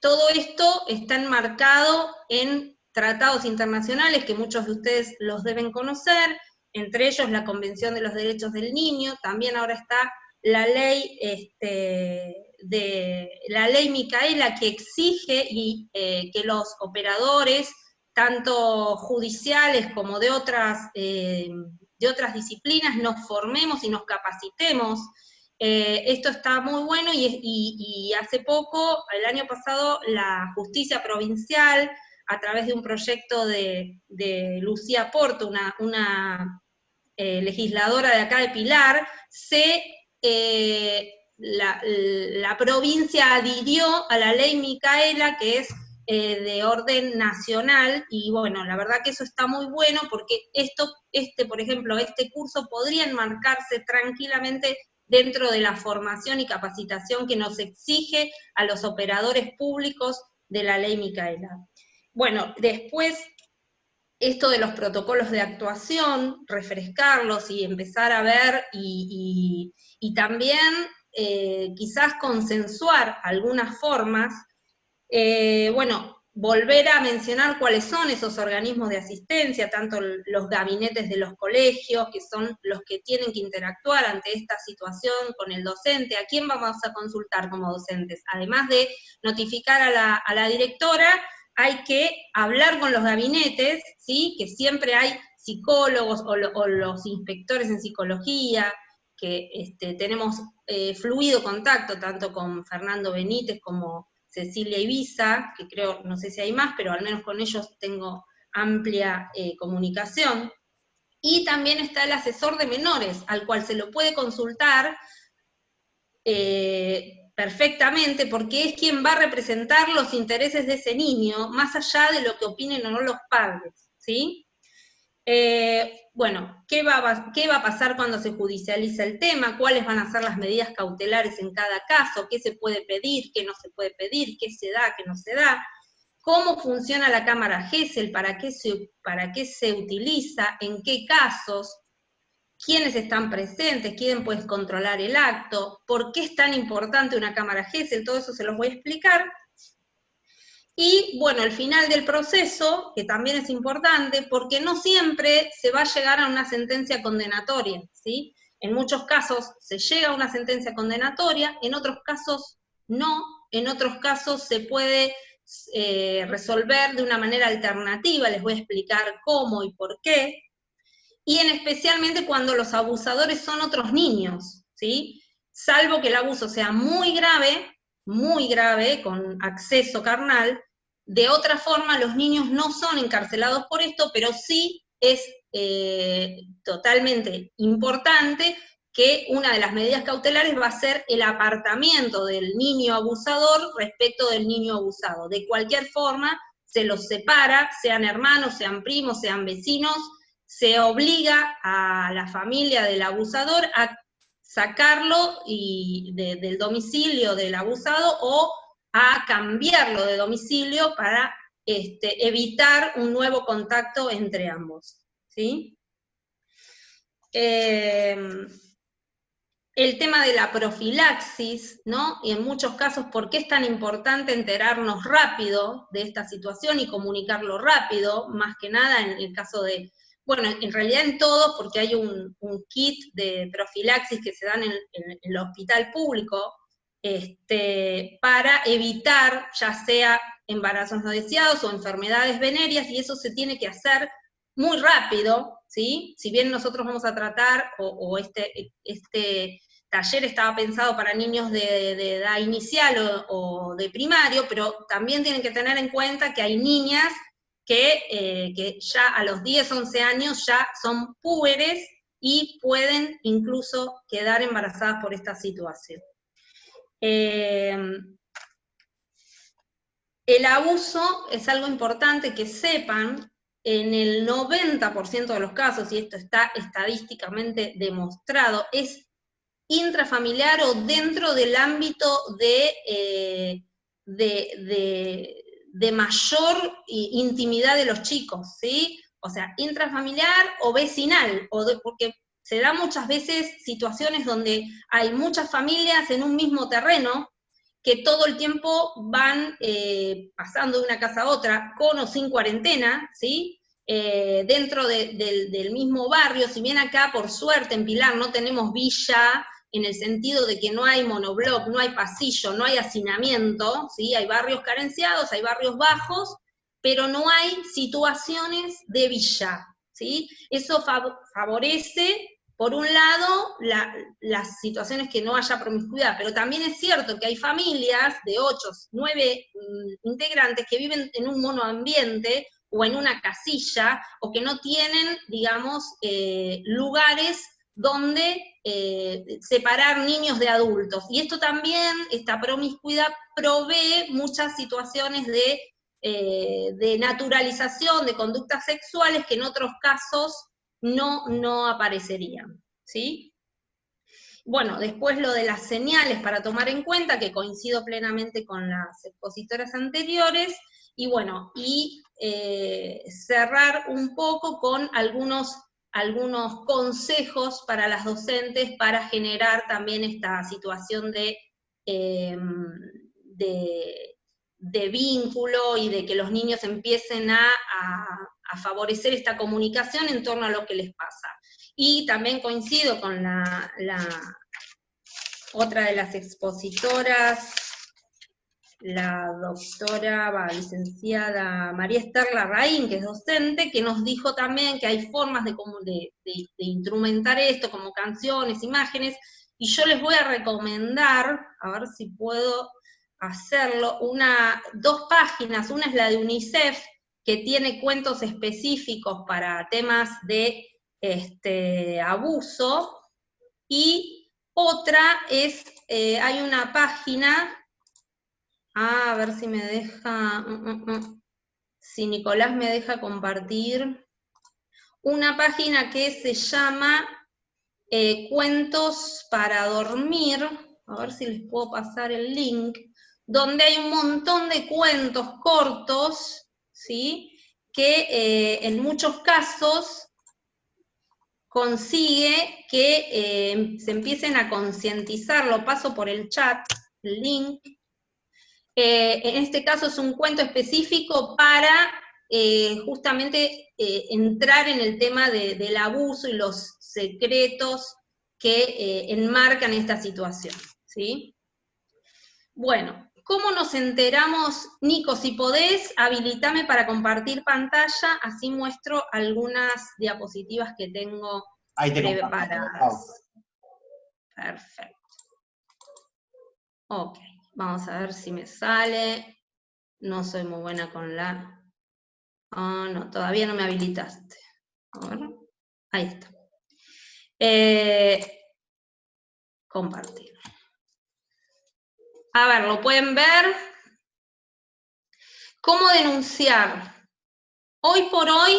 Todo esto está enmarcado en tratados internacionales que muchos de ustedes los deben conocer, entre ellos la Convención de los Derechos del Niño, también ahora está la ley, la ley Micaela, que exige que los operadores, tanto judiciales como de otras disciplinas, nos formemos y nos capacitemos. Esto está muy bueno y hace poco, el año pasado, la justicia provincial, a través de un proyecto de Lucía Porto, una legisladora de acá de Pilar, la provincia adhirió a la ley Micaela, que es de orden nacional, y bueno, la verdad que eso está muy bueno, porque por ejemplo, este curso podría enmarcarse tranquilamente dentro de la formación y capacitación que nos exige a los operadores públicos de la ley Micaela. Bueno, después, esto de los protocolos de actuación, refrescarlos y empezar a ver y también quizás consensuar algunas formas. Volver a mencionar cuáles son esos organismos de asistencia, tanto los gabinetes de los colegios, que son los que tienen que interactuar ante esta situación con el docente. ¿A quién vamos a consultar como docentes? Además de notificar a la directora, hay que hablar con los gabinetes, ¿sí? Que siempre hay psicólogos o los inspectores en psicología, que tenemos fluido contacto tanto con Fernando Benítez como Cecilia Ibiza, que creo, no sé si hay más, pero al menos con ellos tengo amplia comunicación. Y también está el asesor de menores, al cual se lo puede consultar perfectamente, porque es quien va a representar los intereses de ese niño, más allá de lo que opinen o no los padres, ¿sí? ¿Qué va a pasar cuando se judicializa el tema? ¿Cuáles van a ser las medidas cautelares en cada caso? ¿Qué se puede pedir? ¿Qué no se puede pedir? ¿Qué se da? ¿Qué no se da? ¿Cómo funciona la cámara Gesell? ¿Para qué se utiliza? ¿En qué casos? ¿Quiénes están presentes? ¿Quién puede controlar el acto? ¿Por qué es tan importante una cámara Gesell? Todo eso se los voy a explicar. Y bueno, el final del proceso, que también es importante, porque no siempre se va a llegar a una sentencia condenatoria, ¿sí? En muchos casos se llega a una sentencia condenatoria, en otros casos no, en otros casos se puede resolver de una manera alternativa, les voy a explicar cómo y por qué, y especialmente cuando los abusadores son otros niños, ¿sí? Salvo que el abuso sea muy grave, con acceso carnal. De otra forma, los niños no son encarcelados por esto, pero sí es totalmente importante que una de las medidas cautelares va a ser el apartamiento del niño abusador respecto del niño abusado. De cualquier forma, se los separa, sean hermanos, sean primos, sean vecinos, se obliga a la familia del abusador a sacarlo del domicilio del abusado o a cambiarlo de domicilio para evitar un nuevo contacto entre ambos, ¿sí? El tema de la profilaxis, ¿no? Y en muchos casos, ¿por qué es tan importante enterarnos rápido de esta situación y comunicarlo rápido? Más que nada en el caso de, bueno, en realidad en todos, porque hay un kit de profilaxis que se dan en el hospital público, para evitar ya sea embarazos no deseados o enfermedades venéreas, y eso se tiene que hacer muy rápido, ¿sí? Si bien nosotros vamos a tratar, o este taller estaba pensado para niños de edad inicial o de primario, pero también tienen que tener en cuenta que hay niñas que ya a los 10, 11 años ya son púberes y pueden incluso quedar embarazadas por esta situación. El abuso es algo importante que sepan. En el 90% de los casos, y esto está estadísticamente demostrado, es intrafamiliar o dentro del ámbito de mayor intimidad de los chicos, ¿sí? O sea, intrafamiliar o vecinal, porque se da muchas veces situaciones donde hay muchas familias en un mismo terreno, que todo el tiempo van pasando de una casa a otra, con o sin cuarentena, ¿sí? Dentro del mismo barrio, si bien acá, por suerte, en Pilar no tenemos villa, en el sentido de que no hay monobloc, no hay pasillo, no hay hacinamiento, ¿sí? Hay barrios carenciados, hay barrios bajos, pero no hay situaciones de villa, ¿sí? Eso favorece, por un lado, las situaciones que no haya promiscuidad, pero también es cierto que hay familias de 8, 9 integrantes que viven en un monoambiente o en una casilla, o que no tienen, digamos, lugares donde separar niños de adultos. Y esto también, esta promiscuidad, provee muchas situaciones de naturalización de conductas sexuales que en otros casos no aparecerían, ¿sí? Bueno, después lo de las señales para tomar en cuenta, que coincido plenamente con las expositoras anteriores, y bueno, cerrar un poco con algunos consejos para las docentes para generar también esta situación de vínculo y de que los niños empiecen a favorecer esta comunicación en torno a lo que les pasa. Y también coincido con la otra de las expositoras, la licenciada María Esther Larraín, que es docente, que nos dijo también que hay formas de instrumentar esto, como canciones, imágenes, y yo les voy a recomendar, a ver si puedo hacerlo, 2 páginas. Una es la de UNICEF, que tiene cuentos específicos para temas de abuso, y otra es, hay una página, a ver si me deja, si Nicolás me deja compartir, una página que se llama Cuentos para Dormir, a ver si les puedo pasar el link, donde hay un montón de cuentos cortos, ¿sí? Que en muchos casos consigue que se empiecen a concientizar. Lo paso por el chat, el link. En este caso es un cuento específico para justamente entrar en el tema del abuso y los secretos que enmarcan esta situación, ¿sí? Bueno, ¿cómo nos enteramos? Nico, si podés, habilitame para compartir pantalla, así muestro algunas diapositivas que tengo preparadas. Perfecto. Ok, vamos a ver si me sale. No soy muy buena con la... Oh, no, todavía no me habilitaste. A ver, ahí está. Compartir. A ver, ¿lo pueden ver? ¿Cómo denunciar? Hoy por hoy,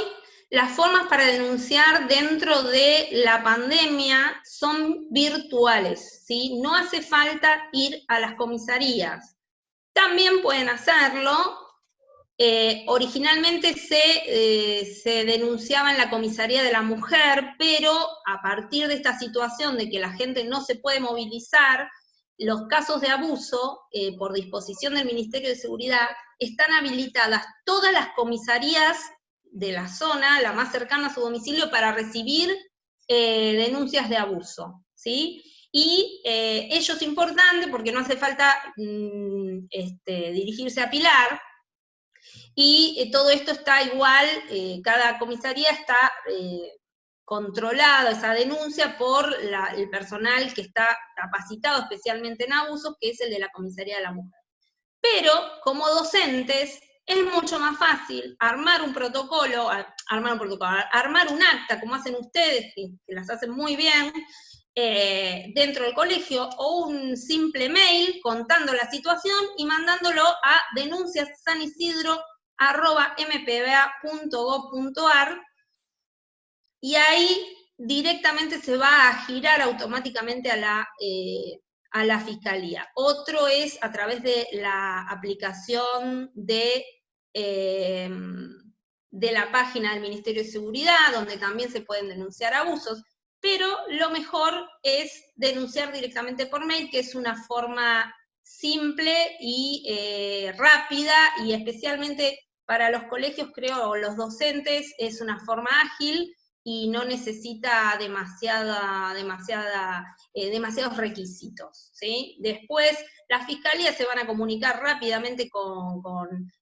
las formas para denunciar dentro de la pandemia son virtuales, ¿sí? No hace falta ir a las comisarías. También pueden hacerlo. Originalmente se denunciaba en la comisaría de la mujer, pero a partir de esta situación de que la gente no se puede movilizar, los casos de abuso, por disposición del Ministerio de Seguridad, están habilitadas todas las comisarías de la zona, la más cercana a su domicilio, para recibir denuncias de abuso, ¿sí? Y ello es importante porque no hace falta dirigirse a Pilar, y todo esto está igual, cada comisaría está controlada, esa denuncia, por el personal que está capacitado especialmente en abusos, que es el de la Comisaría de la Mujer. Pero, como docentes, es mucho más fácil armar un protocolo, armar un acta, como hacen ustedes, que las hacen muy bien, dentro del colegio, o un simple mail contando la situación y mandándolo a denunciassanisidro@mpba.gov.ar, y ahí directamente se va a girar automáticamente a la Fiscalía. Otro es a través de la aplicación de la página del Ministerio de Seguridad, donde también se pueden denunciar abusos, pero lo mejor es denunciar directamente por mail, que es una forma simple y rápida, y especialmente para los colegios, creo, o los docentes, es una forma ágil y no necesita demasiados requisitos, ¿sí? Después, las fiscalías se van a comunicar rápidamente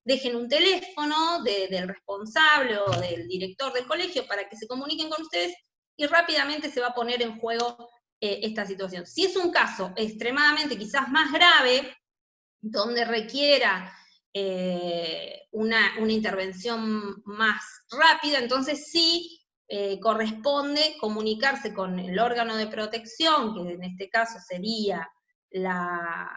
dejen un teléfono del responsable o del director del colegio para que se comuniquen con ustedes, y rápidamente se va a poner en juego esta situación. Si es un caso extremadamente quizás más grave, donde requiera una intervención más rápida, entonces sí corresponde comunicarse con el órgano de protección, que en este caso sería la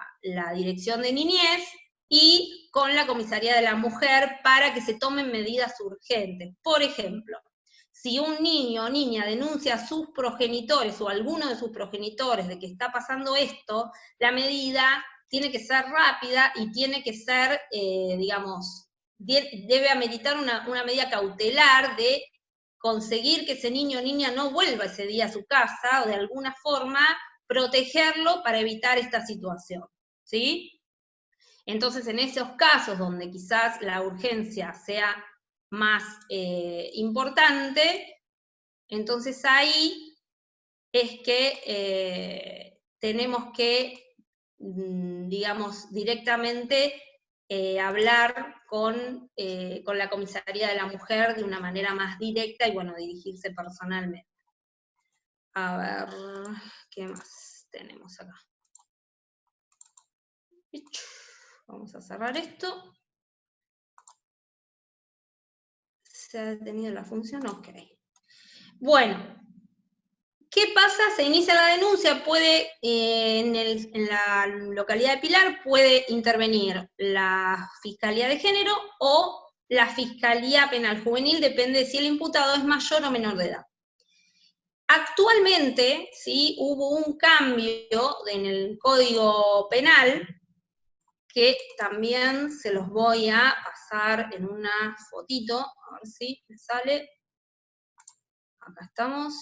Dirección de Niñez, y con la Comisaría de la Mujer, para que se tomen medidas urgentes. Por ejemplo, si un niño o niña denuncia a sus progenitores o a alguno de sus progenitores de que está pasando esto, la medida tiene que ser rápida y tiene que ser, debe ameritar una medida cautelar de conseguir que ese niño o niña no vuelva ese día a su casa, o de alguna forma protegerlo para evitar esta situación, ¿sí? Entonces, en esos casos donde quizás la urgencia sea más importante, entonces ahí es que tenemos que, digamos, directamente hablar con la Comisaría de la Mujer de una manera más directa y, bueno, dirigirse personalmente. A ver, ¿qué más tenemos acá? Vamos a cerrar esto. ¿Se ha detenido la función? Ok. Bueno, ¿qué pasa? Se inicia la denuncia, puede, en la localidad de Pilar, puede intervenir la Fiscalía de Género o la Fiscalía Penal Juvenil, depende si el imputado es mayor o menor de edad. Actualmente, ¿sí?, hubo un cambio en el Código Penal, que también se los voy a pasar en una fotito, a ver si me sale. Acá estamos.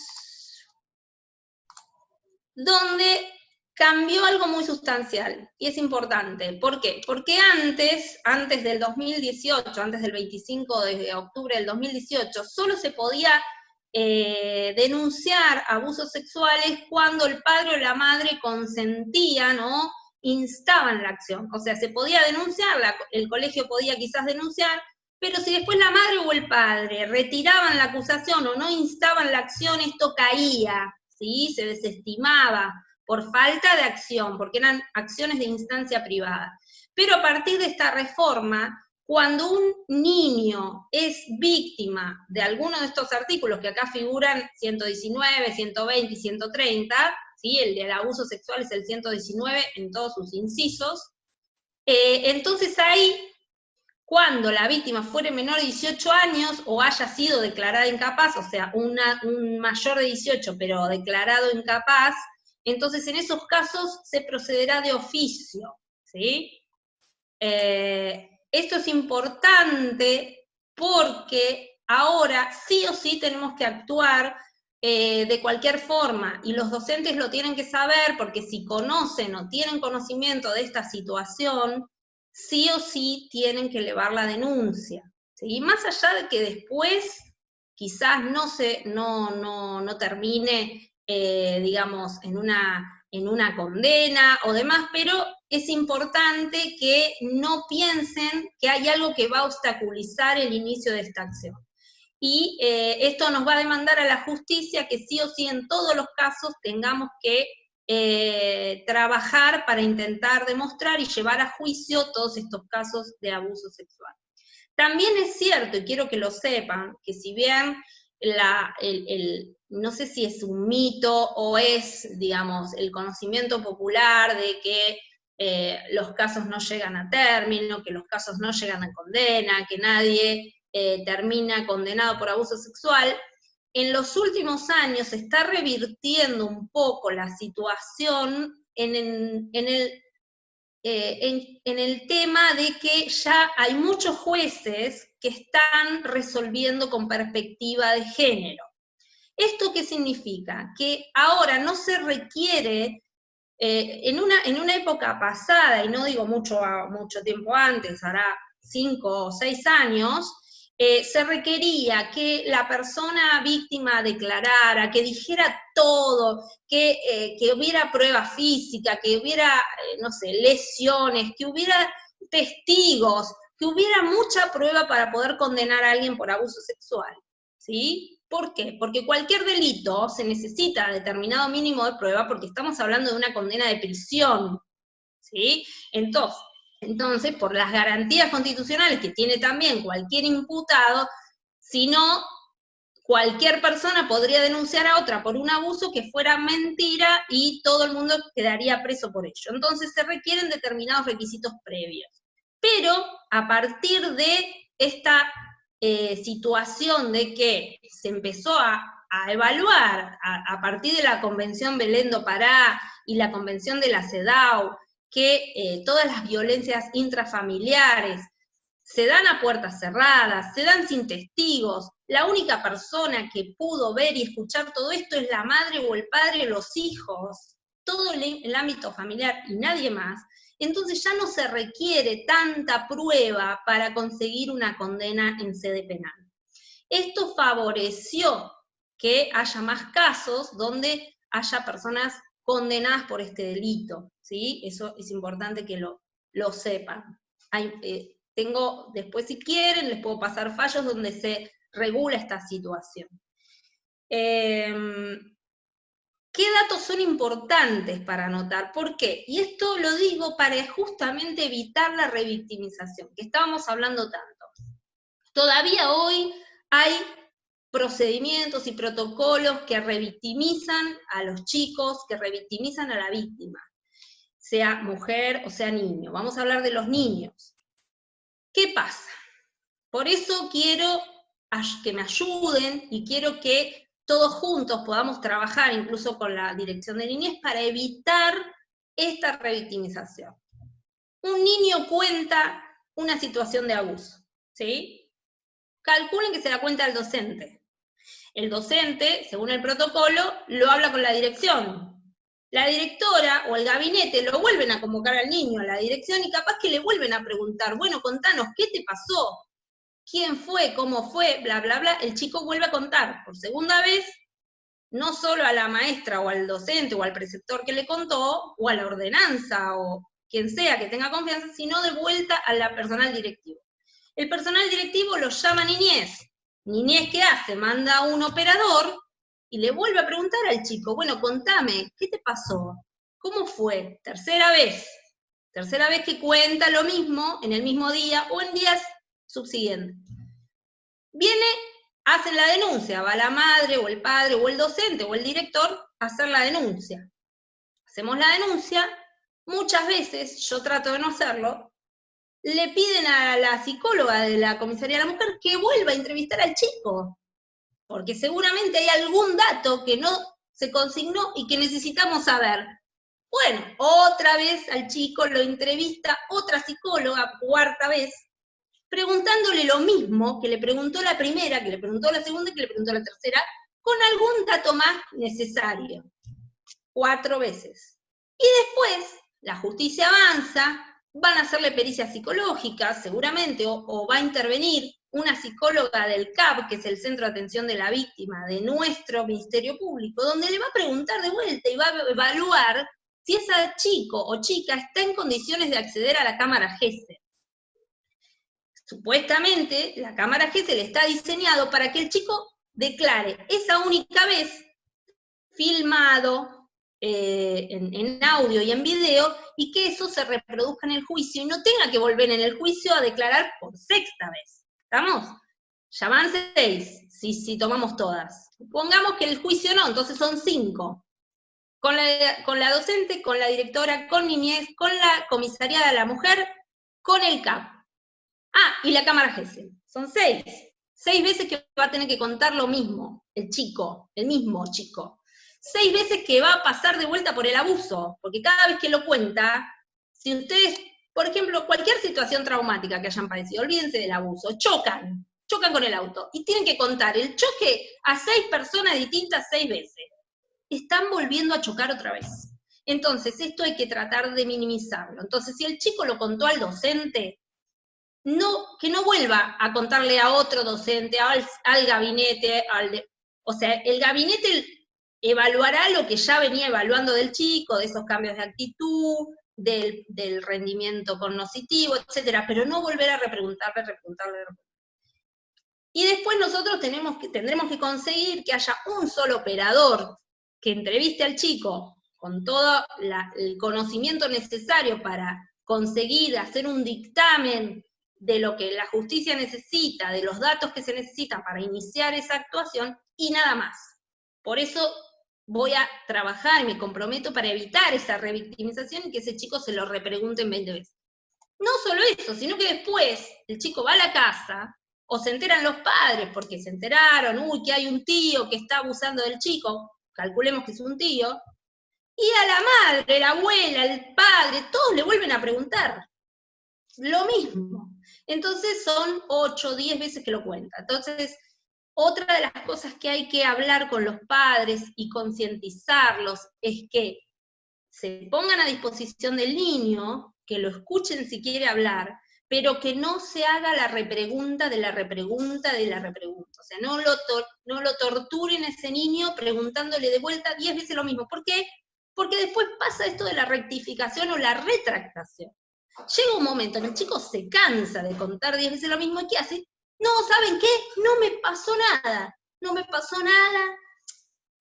Donde cambió algo muy sustancial, y es importante. ¿Por qué? Porque antes del 2018, antes del 25 de octubre del 2018, solo se podía denunciar abusos sexuales cuando el padre o la madre consentían o instaban la acción. O sea, se podía denunciar, el colegio podía quizás denunciar, pero si después la madre o el padre retiraban la acusación o no instaban la acción, esto caía, ¿sí? Se desestimaba por falta de acción, porque eran acciones de instancia privada. Pero a partir de esta reforma, cuando un niño es víctima de alguno de estos artículos, que acá figuran 119, 120 y 130, ¿sí? El del abuso sexual es el 119 en todos sus incisos, entonces ahí, cuando la víctima fuere menor de 18 años o haya sido declarada incapaz, o sea, un mayor de 18 pero declarado incapaz, entonces en esos casos se procederá de oficio, ¿sí? Esto es importante porque ahora sí o sí tenemos que actuar de cualquier forma, y los docentes lo tienen que saber, porque si conocen o tienen conocimiento de esta situación, sí o sí tienen que elevar la denuncia, ¿sí? Más allá de que después quizás no termine, digamos, en en una condena o demás, pero es importante que no piensen que hay algo que va a obstaculizar el inicio de esta acción. Y esto nos va a demandar a la justicia que sí o sí en todos los casos tengamos que trabajar para intentar demostrar y llevar a juicio todos estos casos de abuso sexual. También es cierto, y quiero que lo sepan, que si bien no sé si es un mito o es, digamos, el conocimiento popular de que los casos no llegan a término, que los casos no llegan a condena, que nadie termina condenado por abuso sexual, en los últimos años se está revirtiendo un poco la situación en el tema de que ya hay muchos jueces que están resolviendo con perspectiva de género. ¿Esto qué significa? Que ahora no se requiere, en una época pasada, y no digo mucho tiempo antes, hará 5 o 6 años, se requería que la persona víctima declarara, que dijera todo, que hubiera prueba física, que hubiera, no sé, lesiones, que hubiera testigos, que hubiera mucha prueba para poder condenar a alguien por abuso sexual, ¿sí? ¿Por qué? Porque cualquier delito se necesita determinado mínimo de prueba porque estamos hablando de una condena de prisión, ¿sí? Entonces, por las garantías constitucionales que tiene también cualquier imputado, si no, cualquier persona podría denunciar a otra por un abuso que fuera mentira y todo el mundo quedaría preso por ello. Entonces se requieren determinados requisitos previos. Pero a partir de esta situación de que se empezó a evaluar a partir de la Convención Belén do Pará y la Convención de la CEDAW, que todas las violencias intrafamiliares se dan a puertas cerradas, se dan sin testigos, la única persona que pudo ver y escuchar todo esto es la madre o el padre, los hijos, todo el ámbito familiar y nadie más. Entonces ya no se requiere tanta prueba para conseguir una condena en sede penal. Esto favoreció que haya más casos donde haya personas condenadas por este delito, ¿sí? Eso es importante que lo sepan. Tengo, después si quieren, les puedo pasar fallos donde se regula esta situación. ¿Qué datos son importantes para anotar? ¿Por qué? Y esto lo digo para justamente evitar la revictimización, que estábamos hablando tanto. Todavía hoy hay procedimientos y protocolos que revictimizan a los chicos, que revictimizan a la víctima, sea mujer o sea niño. Vamos a hablar de los niños. ¿Qué pasa? Por eso quiero que me ayuden y quiero que todos juntos podamos trabajar, incluso con la Dirección de Niñez, para evitar esta revictimización. Un niño cuenta una situación de abuso, ¿sí? Calculen que se la cuenta al docente. El docente, según el protocolo, lo habla con la dirección. La directora o el gabinete lo vuelven a convocar al niño a la dirección y capaz que le vuelven a preguntar, bueno, contanos, ¿qué te pasó? ¿Quién fue? ¿Cómo fue? Bla, bla, bla. El chico vuelve a contar por segunda vez, no solo a la maestra o al docente o al preceptor que le contó, o a la ordenanza o quien sea que tenga confianza, sino de vuelta a la personal directivo. El personal directivo lo llama niñez. Niñez, ¿qué hace? Manda a un operador y le vuelve a preguntar al chico, bueno, contame, ¿qué te pasó? ¿Cómo fue? Tercera vez que cuenta lo mismo en el mismo día o en días subsiguientes. Viene, hacen la denuncia, va la madre o el padre o el docente o el director a hacer la denuncia. Hacemos la denuncia, muchas veces, yo trato de no hacerlo, le piden a la psicóloga de la comisaría de la mujer que vuelva a entrevistar al chico, porque seguramente hay algún dato que no se consignó y que necesitamos saber. Bueno, otra vez al chico lo entrevista otra psicóloga, cuarta vez, preguntándole lo mismo que le preguntó la primera, que le preguntó la segunda y que le preguntó la tercera, con algún dato más necesario. 4 veces. Y después, la justicia avanza, van a hacerle pericias psicológicas, seguramente, o va a intervenir una psicóloga del CAP, que es el Centro de Atención de la Víctima, de nuestro Ministerio Público, donde le va a preguntar de vuelta y va a evaluar si ese chico o chica está en condiciones de acceder a la cámara Gesell. Supuestamente, la cámara Gesell está diseñado para que el chico declare esa única vez, filmado en audio y en video, y que eso se reproduzca en el juicio, y no tenga que volver en el juicio a declarar por sexta vez. ¿Estamos? Ya van 6, si tomamos todas. Pongamos que el juicio no, entonces son 5. Con la docente, con la directora, con niñez, con la comisaría de la mujer, con el CAP. Y la cámara Gesell. Son 6. 6 veces que va a tener que contar lo mismo, el mismo chico. 6 veces que va a pasar de vuelta por el abuso, porque cada vez que lo cuenta, si ustedes, por ejemplo, cualquier situación traumática que hayan padecido, olvídense del abuso, chocan con el auto, y tienen que contar el choque a 6 personas distintas 6 veces. Están volviendo a chocar otra vez. Entonces, esto hay que tratar de minimizarlo. Entonces, si el chico lo contó al docente, que no vuelva a contarle a otro docente, al gabinete, o sea, el gabinete evaluará lo que ya venía evaluando del chico, de esos cambios de actitud, del rendimiento cognoscitivo, etcétera, pero no volver a repreguntarle. Y después nosotros tendremos que conseguir que haya un solo operador que entreviste al chico con todo el conocimiento necesario para conseguir hacer un dictamen de lo que la justicia necesita, de los datos que se necesitan para iniciar esa actuación, y nada más. Por eso voy a trabajar y me comprometo para evitar esa revictimización y que ese chico se lo repregunten 20 veces. No solo eso, sino que después el chico va a la casa, o se enteran los padres, porque se enteraron, que hay un tío que está abusando del chico, calculemos que es un tío, y a la madre, la abuela, el padre, todos le vuelven a preguntar lo mismo. Entonces son 8 o 10 veces que lo cuenta. Entonces, otra de las cosas que hay que hablar con los padres y concientizarlos es que se pongan a disposición del niño, que lo escuchen si quiere hablar, pero que no se haga la repregunta de la repregunta de la repregunta. O sea, no lo torturen a ese niño preguntándole de vuelta 10 veces lo mismo. ¿Por qué? Porque después pasa esto de la rectificación o la retractación. Llega un momento en que el chico se cansa de contar 10 veces lo mismo, y ¿qué hace? No, ¿saben qué? No me pasó nada.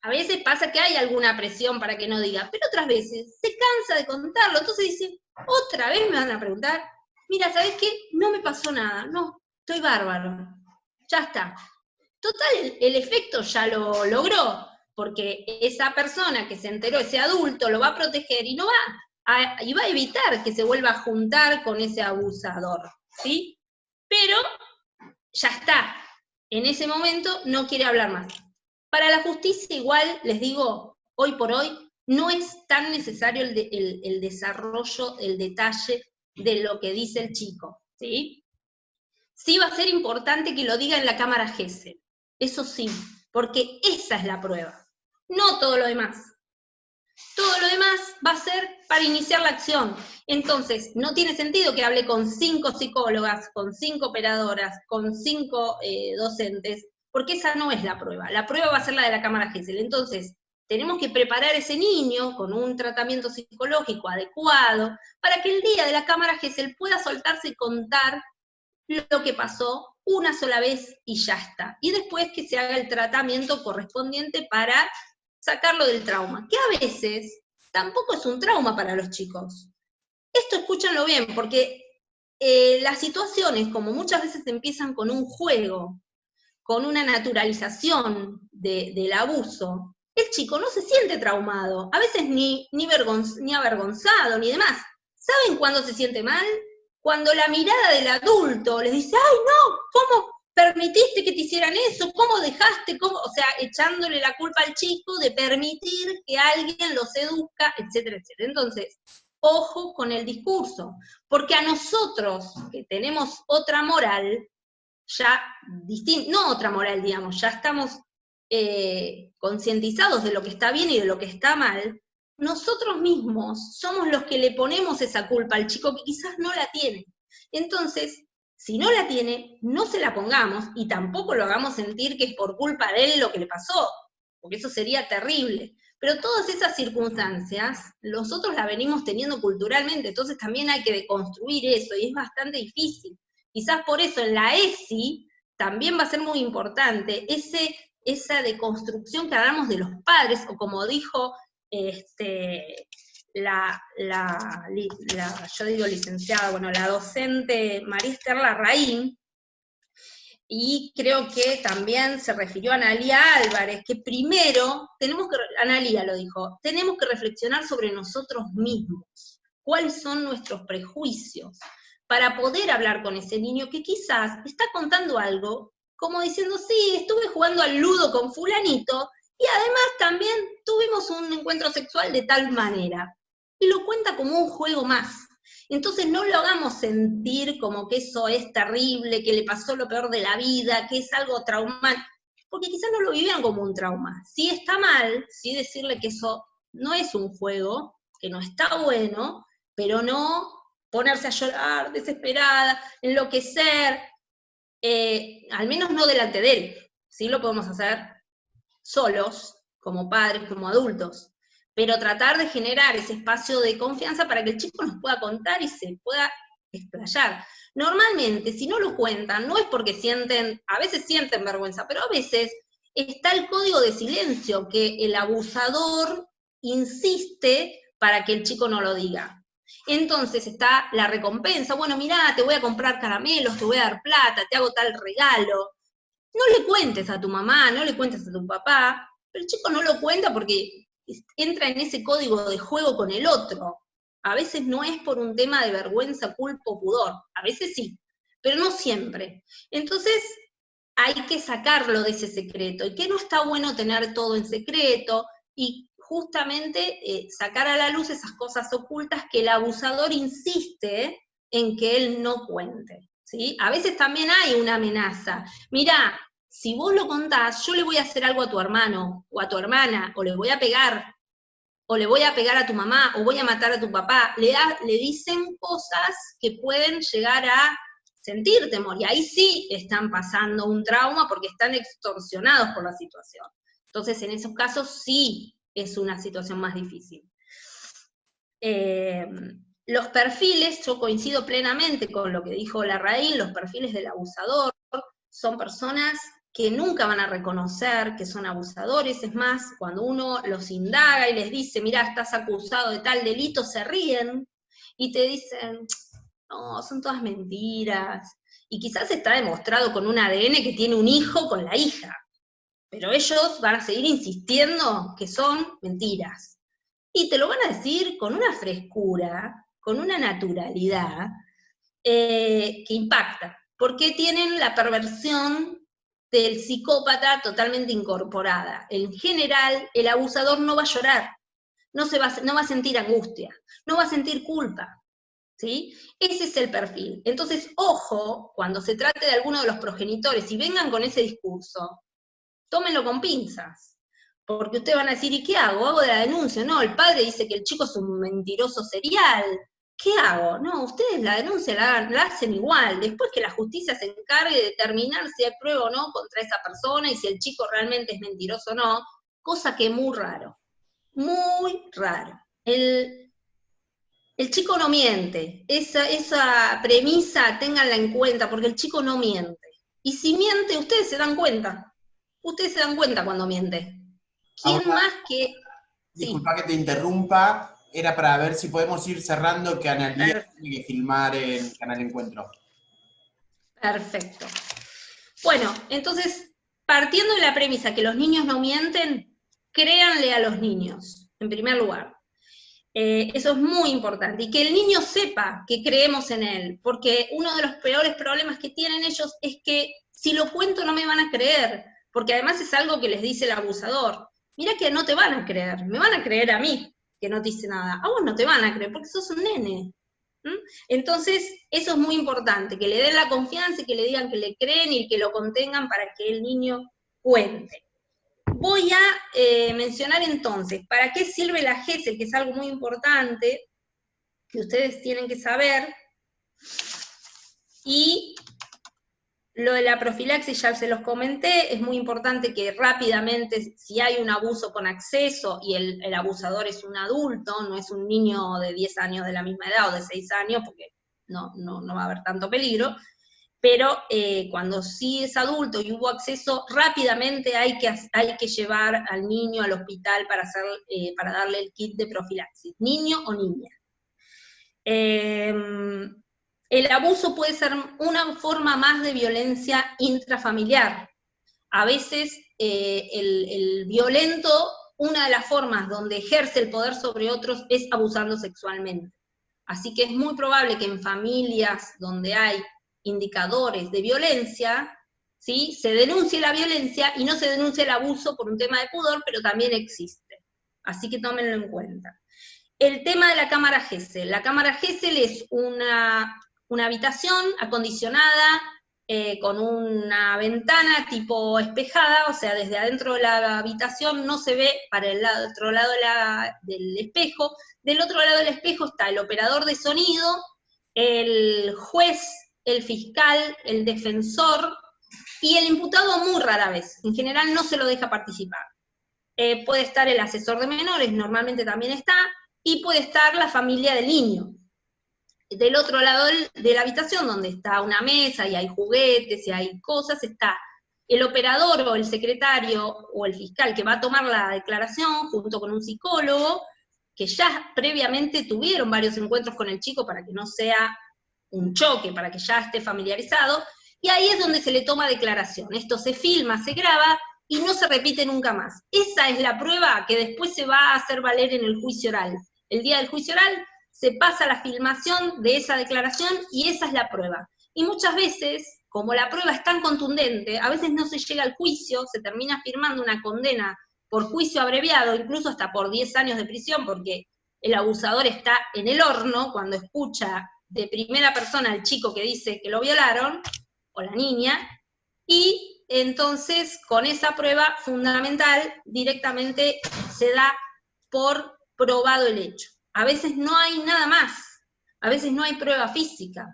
A veces pasa que hay alguna presión para que no diga, pero otras veces se cansa de contarlo, entonces dice, ¿otra vez me van a preguntar? Mira, ¿sabes qué? No me pasó nada, no, estoy bárbaro, ya está. Total, el efecto ya lo logró, porque esa persona que se enteró, ese adulto, lo va a proteger y y va a evitar que se vuelva a juntar con ese abusador, ¿sí? Pero ya está, en ese momento no quiere hablar más. Para la justicia igual, les digo, hoy por hoy, no es tan necesario el desarrollo, el detalle de lo que dice el chico, ¿sí? Sí va a ser importante que lo diga en la cámara Gesell, eso sí, porque esa es la prueba, no todo lo demás. Todo lo demás va a ser para iniciar la acción. Entonces, no tiene sentido que hable con 5 psicólogas, con 5 operadoras, con 5 docentes, porque esa no es la prueba. La prueba va a ser la de la cámara Gesell. Entonces, tenemos que preparar a ese niño con un tratamiento psicológico adecuado, para que el día de la cámara Gesell pueda soltarse y contar lo que pasó una sola vez y ya está. Y después que se haga el tratamiento correspondiente para sacarlo del trauma, que a veces tampoco es un trauma para los chicos. Esto escúchanlo bien, porque las situaciones, como muchas veces empiezan con un juego, con una naturalización del abuso, el chico no se siente traumado, a veces ni avergonzado, ni demás. ¿Saben cuándo se siente mal? Cuando la mirada del adulto les dice, ¡ay no! ¿Cómo permitiste que te hicieran eso? ¿Cómo dejaste? O sea, echándole la culpa al chico de permitir que alguien lo seduzca, etcétera, etcétera. Entonces, ojo con el discurso, porque a nosotros, que tenemos otra moral, ya no otra moral, digamos, ya estamos concientizados de lo que está bien y de lo que está mal, nosotros mismos somos los que le ponemos esa culpa al chico que quizás no la tiene. Entonces, si no la tiene, no se la pongamos y tampoco lo hagamos sentir que es por culpa de él lo que le pasó, porque eso sería terrible. Pero todas esas circunstancias, nosotros las venimos teniendo culturalmente, entonces también hay que deconstruir eso, y es bastante difícil. Quizás por eso en la ESI también va a ser muy importante esa deconstrucción que hagamos de los padres, o como dijo yo digo licenciada, bueno, la docente María Esther Larraín, y creo que también se refirió a Analía Álvarez, que primero, Analía lo dijo, tenemos que reflexionar sobre nosotros mismos, cuáles son nuestros prejuicios, para poder hablar con ese niño que quizás está contando algo, como diciendo, sí, estuve jugando al ludo con fulanito, y además también tuvimos un encuentro sexual de tal manera, y lo cuenta como un juego más. Entonces no lo hagamos sentir como que eso es terrible, que le pasó lo peor de la vida, que es algo traumático, porque quizás no lo vivían como un trauma. Sí está mal, sí decirle que eso no es un juego, que no está bueno, pero no ponerse a llorar, desesperada, enloquecer, al menos no delante de él. Sí lo podemos hacer solos, como padres, como adultos, pero tratar de generar ese espacio de confianza para que el chico nos pueda contar y se pueda explayar. Normalmente, si no lo cuentan, no es porque a veces sienten vergüenza, pero a veces está el código de silencio, que el abusador insiste para que el chico no lo diga. Entonces está la recompensa, bueno, mirá, te voy a comprar caramelos, te voy a dar plata, te hago tal regalo. No le cuentes a tu mamá, no le cuentes a tu papá, pero el chico no lo cuenta porque entra en ese código de juego con el otro. A veces no es por un tema de vergüenza, culpa o pudor, a veces sí, pero no siempre. Entonces hay que sacarlo de ese secreto, y que no está bueno tener todo en secreto, y justamente sacar a la luz esas cosas ocultas que el abusador insiste en que él no cuente. ¿Sí? A veces también hay una amenaza. Mirá, si vos lo contás, yo le voy a hacer algo a tu hermano, o a tu hermana, o le voy a pegar a tu mamá, o voy a matar a tu papá. Le dicen cosas que pueden llegar a sentir temor, y ahí sí están pasando un trauma porque están extorsionados por la situación. Entonces, en esos casos sí es una situación más difícil. Los perfiles, yo coincido plenamente con lo que dijo Larraín, los perfiles del abusador son personas que nunca van a reconocer que son abusadores. Es más, cuando uno los indaga y les dice, mirá, estás acusado de tal delito, se ríen y te dicen, no, son todas mentiras. Y quizás está demostrado con un ADN que tiene un hijo con la hija, pero ellos van a seguir insistiendo que son mentiras. Y te lo van a decir con una frescura, con una naturalidad que impacta, porque tienen la perversión del psicópata totalmente incorporada. En general, el abusador no va a llorar, no va a sentir angustia, no va a sentir culpa. ¿Sí? Ese es el perfil. Entonces, ojo, cuando se trate de alguno de los progenitores y vengan con ese discurso, tómenlo con pinzas. Porque ustedes van a decir, ¿y qué hago? ¿Hago de la denuncia? No, el padre dice que el chico es un mentiroso serial. ¿Qué hago? No, ustedes la denuncia la hacen igual. Después que la justicia se encargue de determinar si hay prueba o no contra esa persona y si el chico realmente es mentiroso o no. Cosa que es muy raro. Muy raro. El chico no miente. Esa premisa, ténganla en cuenta, porque el chico no miente. Y si miente, ustedes se dan cuenta. Ustedes se dan cuenta cuando miente. ¿Quién Ahora, más que...? Disculpa que te interrumpa, era para ver si podemos ir cerrando, que Analía tiene que filmar el Canal Encuentro. Perfecto. Bueno, entonces, partiendo de la premisa que los niños no mienten, créanle a los niños, en primer lugar. Eso es muy importante, y que el niño sepa que creemos en él, porque uno de los peores problemas que tienen ellos es que si lo cuento no me van a creer, porque además es algo que les dice el abusador. Mirá que no te van a creer, me van a creer a mí, que no te dice nada. A vos no te van a creer, porque sos un nene. Entonces, eso es muy importante, que le den la confianza y que le digan que le creen y que lo contengan para que el niño cuente. Voy a mencionar entonces, ¿para qué sirve la GESEL? Que es algo muy importante, que ustedes tienen que saber, y Lo de la profilaxis ya se los comenté, es muy importante que rápidamente, si hay un abuso con acceso y el abusador es un adulto, no es un niño de 10 años de la misma edad o de 6 años, porque no va a haber tanto peligro, pero cuando sí es adulto y hubo acceso, rápidamente hay que llevar al niño al hospital para darle el kit de profilaxis, niño o niña. El abuso puede ser una forma más de violencia intrafamiliar. A veces el violento, una de las formas donde ejerce el poder sobre otros es abusando sexualmente. Así que es muy probable que en familias donde hay indicadores de violencia, ¿sí?, se denuncie la violencia y no se denuncie el abuso por un tema de pudor, pero también existe. Así que tómenlo en cuenta. El tema de la cámara Gesell. La cámara Gesell es una habitación acondicionada con una ventana tipo espejada, o sea, desde adentro de la habitación no se ve para el otro lado del espejo. Del otro lado del espejo está el operador de sonido, el juez, el fiscal, el defensor y el imputado muy rara vez. En general no se lo deja participar. Puede estar el asesor de menores, normalmente también está, y puede estar la familia del niño. Del otro lado de la habitación, donde está una mesa y hay juguetes y hay cosas, está el operador o el secretario o el fiscal que va a tomar la declaración junto con un psicólogo, que ya previamente tuvieron varios encuentros con el chico para que no sea un choque, para que ya esté familiarizado, y ahí es donde se le toma declaración. Esto se filma, se graba, y no se repite nunca más. Esa es la prueba que después se va a hacer valer en el juicio oral. El día del juicio oral se pasa la filmación de esa declaración y esa es la prueba. Y muchas veces, como la prueba es tan contundente, a veces no se llega al juicio, se termina firmando una condena por juicio abreviado, incluso hasta por 10 años de prisión, porque el abusador está en el horno cuando escucha de primera persona al chico que dice que lo violaron, o la niña, y entonces con esa prueba fundamental directamente se da por probado el hecho. A veces no hay nada más, a veces no hay prueba física,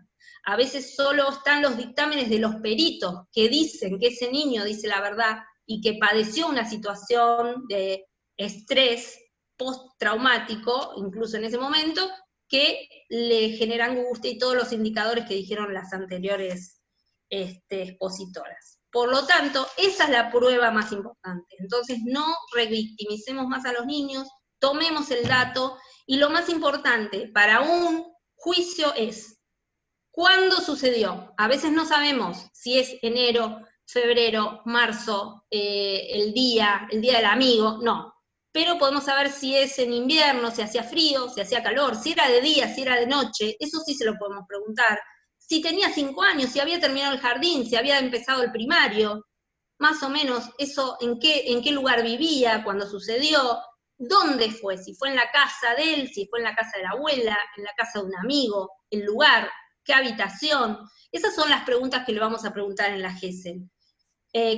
a veces solo están los dictámenes de los peritos que dicen que ese niño dice la verdad y que padeció una situación de estrés postraumático, incluso en ese momento, que le genera angustia y todos los indicadores que dijeron las anteriores expositoras. Por lo tanto, esa es la prueba más importante. Entonces, no revictimicemos más a los niños, tomemos el dato, y lo más importante para un juicio es, ¿cuándo sucedió? A veces no sabemos si es enero, febrero, marzo, el día del amigo, no. Pero podemos saber si es en invierno, si hacía frío, si hacía calor, si era de día, si era de noche, eso sí se lo podemos preguntar. Si tenía 5 años, si había terminado el jardín, si había empezado el primario, más o menos eso, en qué lugar vivía cuando sucedió, dónde fue, si fue en la casa de él, si fue en la casa de la abuela, en la casa de un amigo, el lugar, qué habitación. Esas son las preguntas que le vamos a preguntar en la Gesell.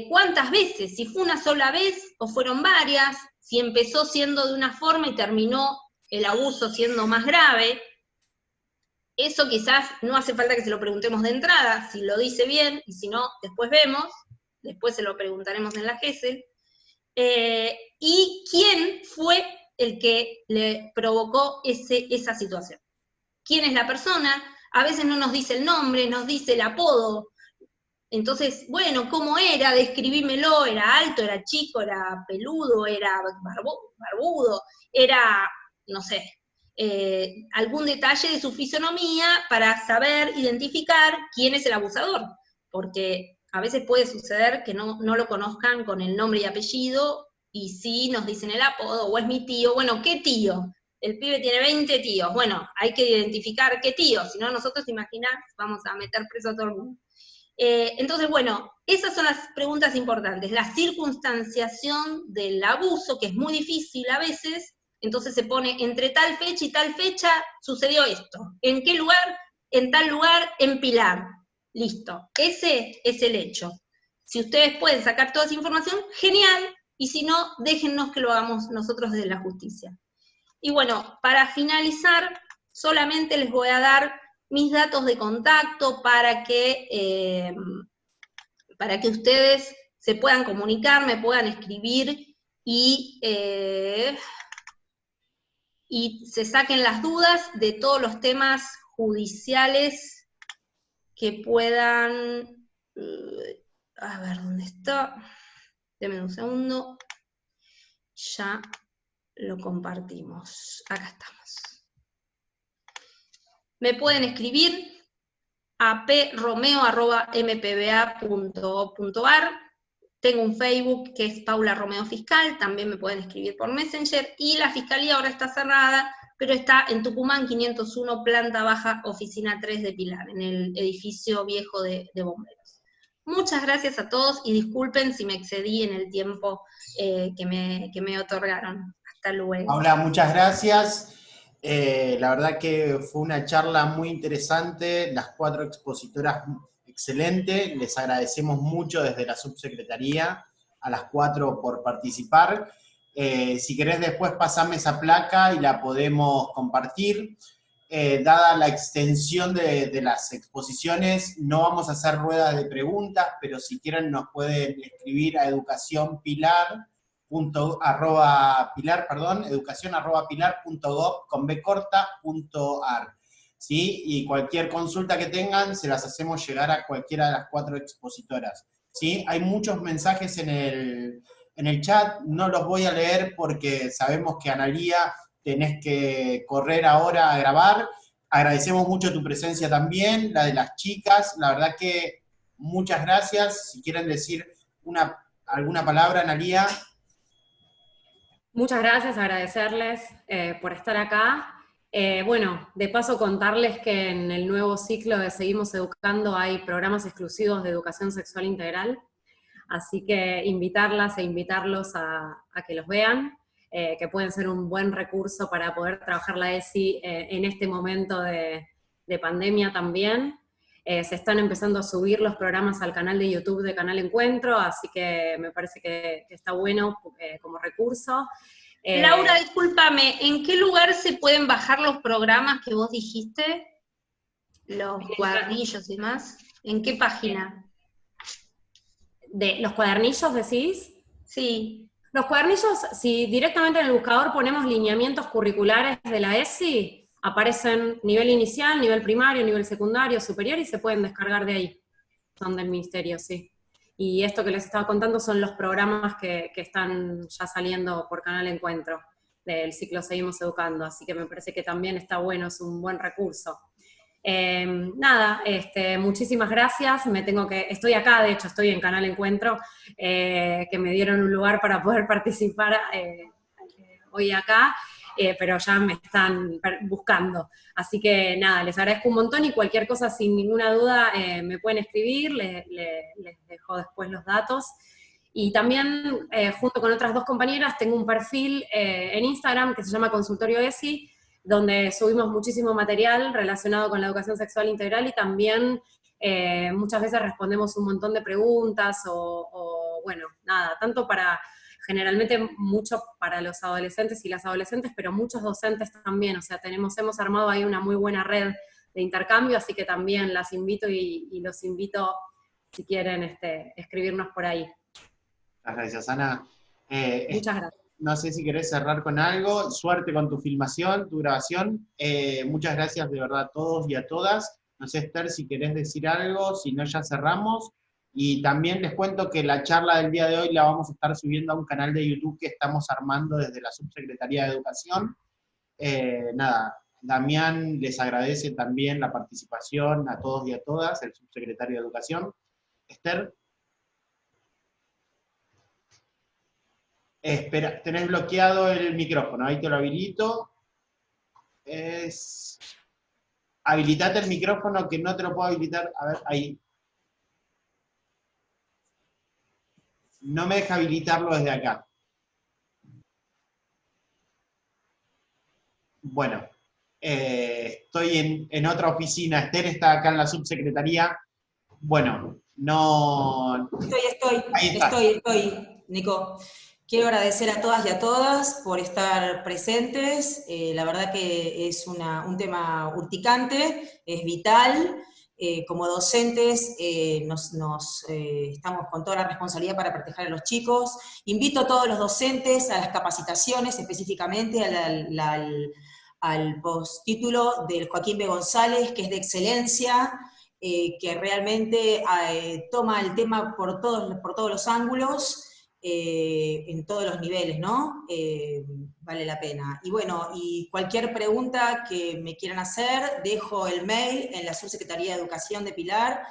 ¿Cuántas veces? Si fue una sola vez o fueron varias, si empezó siendo de una forma y terminó el abuso siendo más grave. Eso quizás no hace falta que se lo preguntemos de entrada, si lo dice bien, y si no, después vemos, después se lo preguntaremos en la Gesell. ¿Y quién fue el que le provocó esa situación? ¿Quién es la persona? A veces no nos dice el nombre, nos dice el apodo. Entonces, bueno, ¿cómo era? Describímelo, ¿era alto, era chico, era peludo, era barbudo, era, no sé, algún detalle de su fisonomía para saber identificar quién es el abusador? Porque a veces puede suceder que no lo conozcan con el nombre y apellido, y sí nos dicen el apodo, o es mi tío. Bueno, ¿qué tío? El pibe tiene 20 tíos. Bueno, hay que identificar qué tío, si no nosotros, imaginás, vamos a meter preso a todo el mundo. Entonces, bueno, esas son las preguntas importantes. La circunstanciación del abuso, que es muy difícil a veces, entonces se pone entre tal fecha y tal fecha sucedió esto. ¿En qué lugar? En tal lugar, en Pilar. Listo. Ese es el hecho. Si ustedes pueden sacar toda esa información, genial, y si no, déjennos que lo hagamos nosotros desde la justicia. Y bueno, para finalizar, solamente les voy a dar mis datos de contacto para que para que ustedes se puedan comunicar, me puedan escribir y se saquen las dudas de todos los temas judiciales que puedan... a ver, ¿dónde está? Denme un segundo. Ya lo compartimos. Acá estamos. Me pueden escribir a promeo@mpba.gov.ar. Tengo un Facebook que es Paula Romeo Fiscal, también me pueden escribir por Messenger, y la Fiscalía ahora está cerrada, pero está en Tucumán 501, planta baja, oficina 3 de Pilar, en el edificio viejo de bomberos. Muchas gracias a todos y disculpen si me excedí en el tiempo que me otorgaron. Hasta luego. Paula, muchas gracias. La verdad que fue una charla muy interesante, las 4 expositoras excelente, les agradecemos mucho desde la subsecretaría a las 4 por participar. Si querés después pasame esa placa y la podemos compartir. Dada la extensión de las exposiciones, no vamos a hacer ruedas de preguntas, pero si quieren nos pueden escribir a educacion@pilar.gov.ar, ¿sí? Y cualquier consulta que tengan, se las hacemos llegar a cualquiera de las 4 expositoras, ¿sí? Hay muchos mensajes en el chat, no los voy a leer porque sabemos que Analía tenés que correr ahora a grabar. Agradecemos mucho tu presencia también, la de las chicas, la verdad que muchas gracias. Si quieren decir alguna palabra, Analía. Muchas gracias, agradecerles por estar acá. Bueno, de paso contarles que en el nuevo ciclo de Seguimos Educando hay programas exclusivos de educación sexual integral, así que invitarlas e invitarlos a que los vean, que pueden ser un buen recurso para poder trabajar la ESI en este momento de pandemia también. Se están empezando a subir los programas al canal de YouTube de Canal Encuentro, así que me parece que está bueno como recurso. Laura, discúlpame, ¿en qué lugar se pueden bajar los programas que vos dijiste? Los cuadernillos y demás. ¿En qué página? ¿De los cuadernillos decís? Sí. Los cuadernillos, si directamente en el buscador ponemos lineamientos curriculares de la ESI, aparecen nivel inicial, nivel primario, nivel secundario, superior, y se pueden descargar de ahí. Son del ministerio, sí. Y esto que les estaba contando son los programas que están ya saliendo por Canal Encuentro, del ciclo Seguimos Educando, así que me parece que también está bueno, es un buen recurso. Nada, muchísimas gracias, estoy acá, de hecho estoy en Canal Encuentro, que me dieron un lugar para poder participar hoy acá, pero ya me están buscando. Así que nada, les agradezco un montón y cualquier cosa, sin ninguna duda, me pueden escribir, les dejo después los datos. Y también, junto con otras 2 compañeras, tengo un perfil en Instagram que se llama Consultorio ESI, donde subimos muchísimo material relacionado con la educación sexual integral y también muchas veces respondemos un montón de preguntas bueno, nada, tanto generalmente mucho para los adolescentes y las adolescentes, pero muchos docentes también, o sea, hemos armado ahí una muy buena red de intercambio, así que también las invito y los invito, si quieren, escribirnos por ahí. Gracias, Ana. Muchas gracias. No sé si querés cerrar con algo, suerte con tu filmación, tu grabación. Muchas gracias de verdad a todos y a todas. No sé, Esther, si querés decir algo, si no ya cerramos. Y también les cuento que la charla del día de hoy la vamos a estar subiendo a un canal de YouTube que estamos armando desde la Subsecretaría de Educación. Nada, Damián les agradece también la participación a todos y a todas, el subsecretario de Educación. Esther. Espera, tenés bloqueado el micrófono, ahí te lo habilito. Habilitate el micrófono que no te lo puedo habilitar. A ver, ahí. No me deja habilitarlo desde acá. Bueno, estoy en otra oficina. Esther está acá en la subsecretaría. Bueno, no... Estoy, Nico. Quiero agradecer a todas y a todas por estar presentes. La verdad que es un tema urticante, es vital. como docentes estamos con toda la responsabilidad para proteger a los chicos. Invito a todos los docentes a las capacitaciones, específicamente al postítulo del Joaquín B. González, que es de excelencia, que realmente toma el tema por todos los ángulos, en todos los niveles, ¿no? Vale la pena. Y bueno, y cualquier pregunta que me quieran hacer, dejo el mail en la Subsecretaría de Educación de Pilar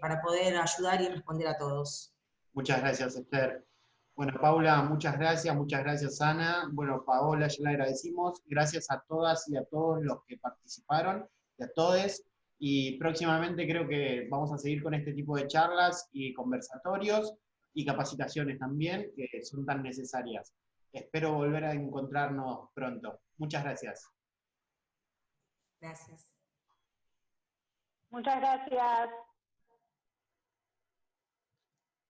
para poder ayudar y responder a todos. Muchas gracias, Esther. Bueno, Paula, muchas gracias, Ana. Bueno, Paola, ya le agradecimos. Gracias a todas y a todos los que participaron, y a todos. Y próximamente creo que vamos a seguir con este tipo de charlas y conversatorios y capacitaciones también, que son tan necesarias. Espero volver a encontrarnos pronto. Muchas gracias. Gracias. Muchas gracias.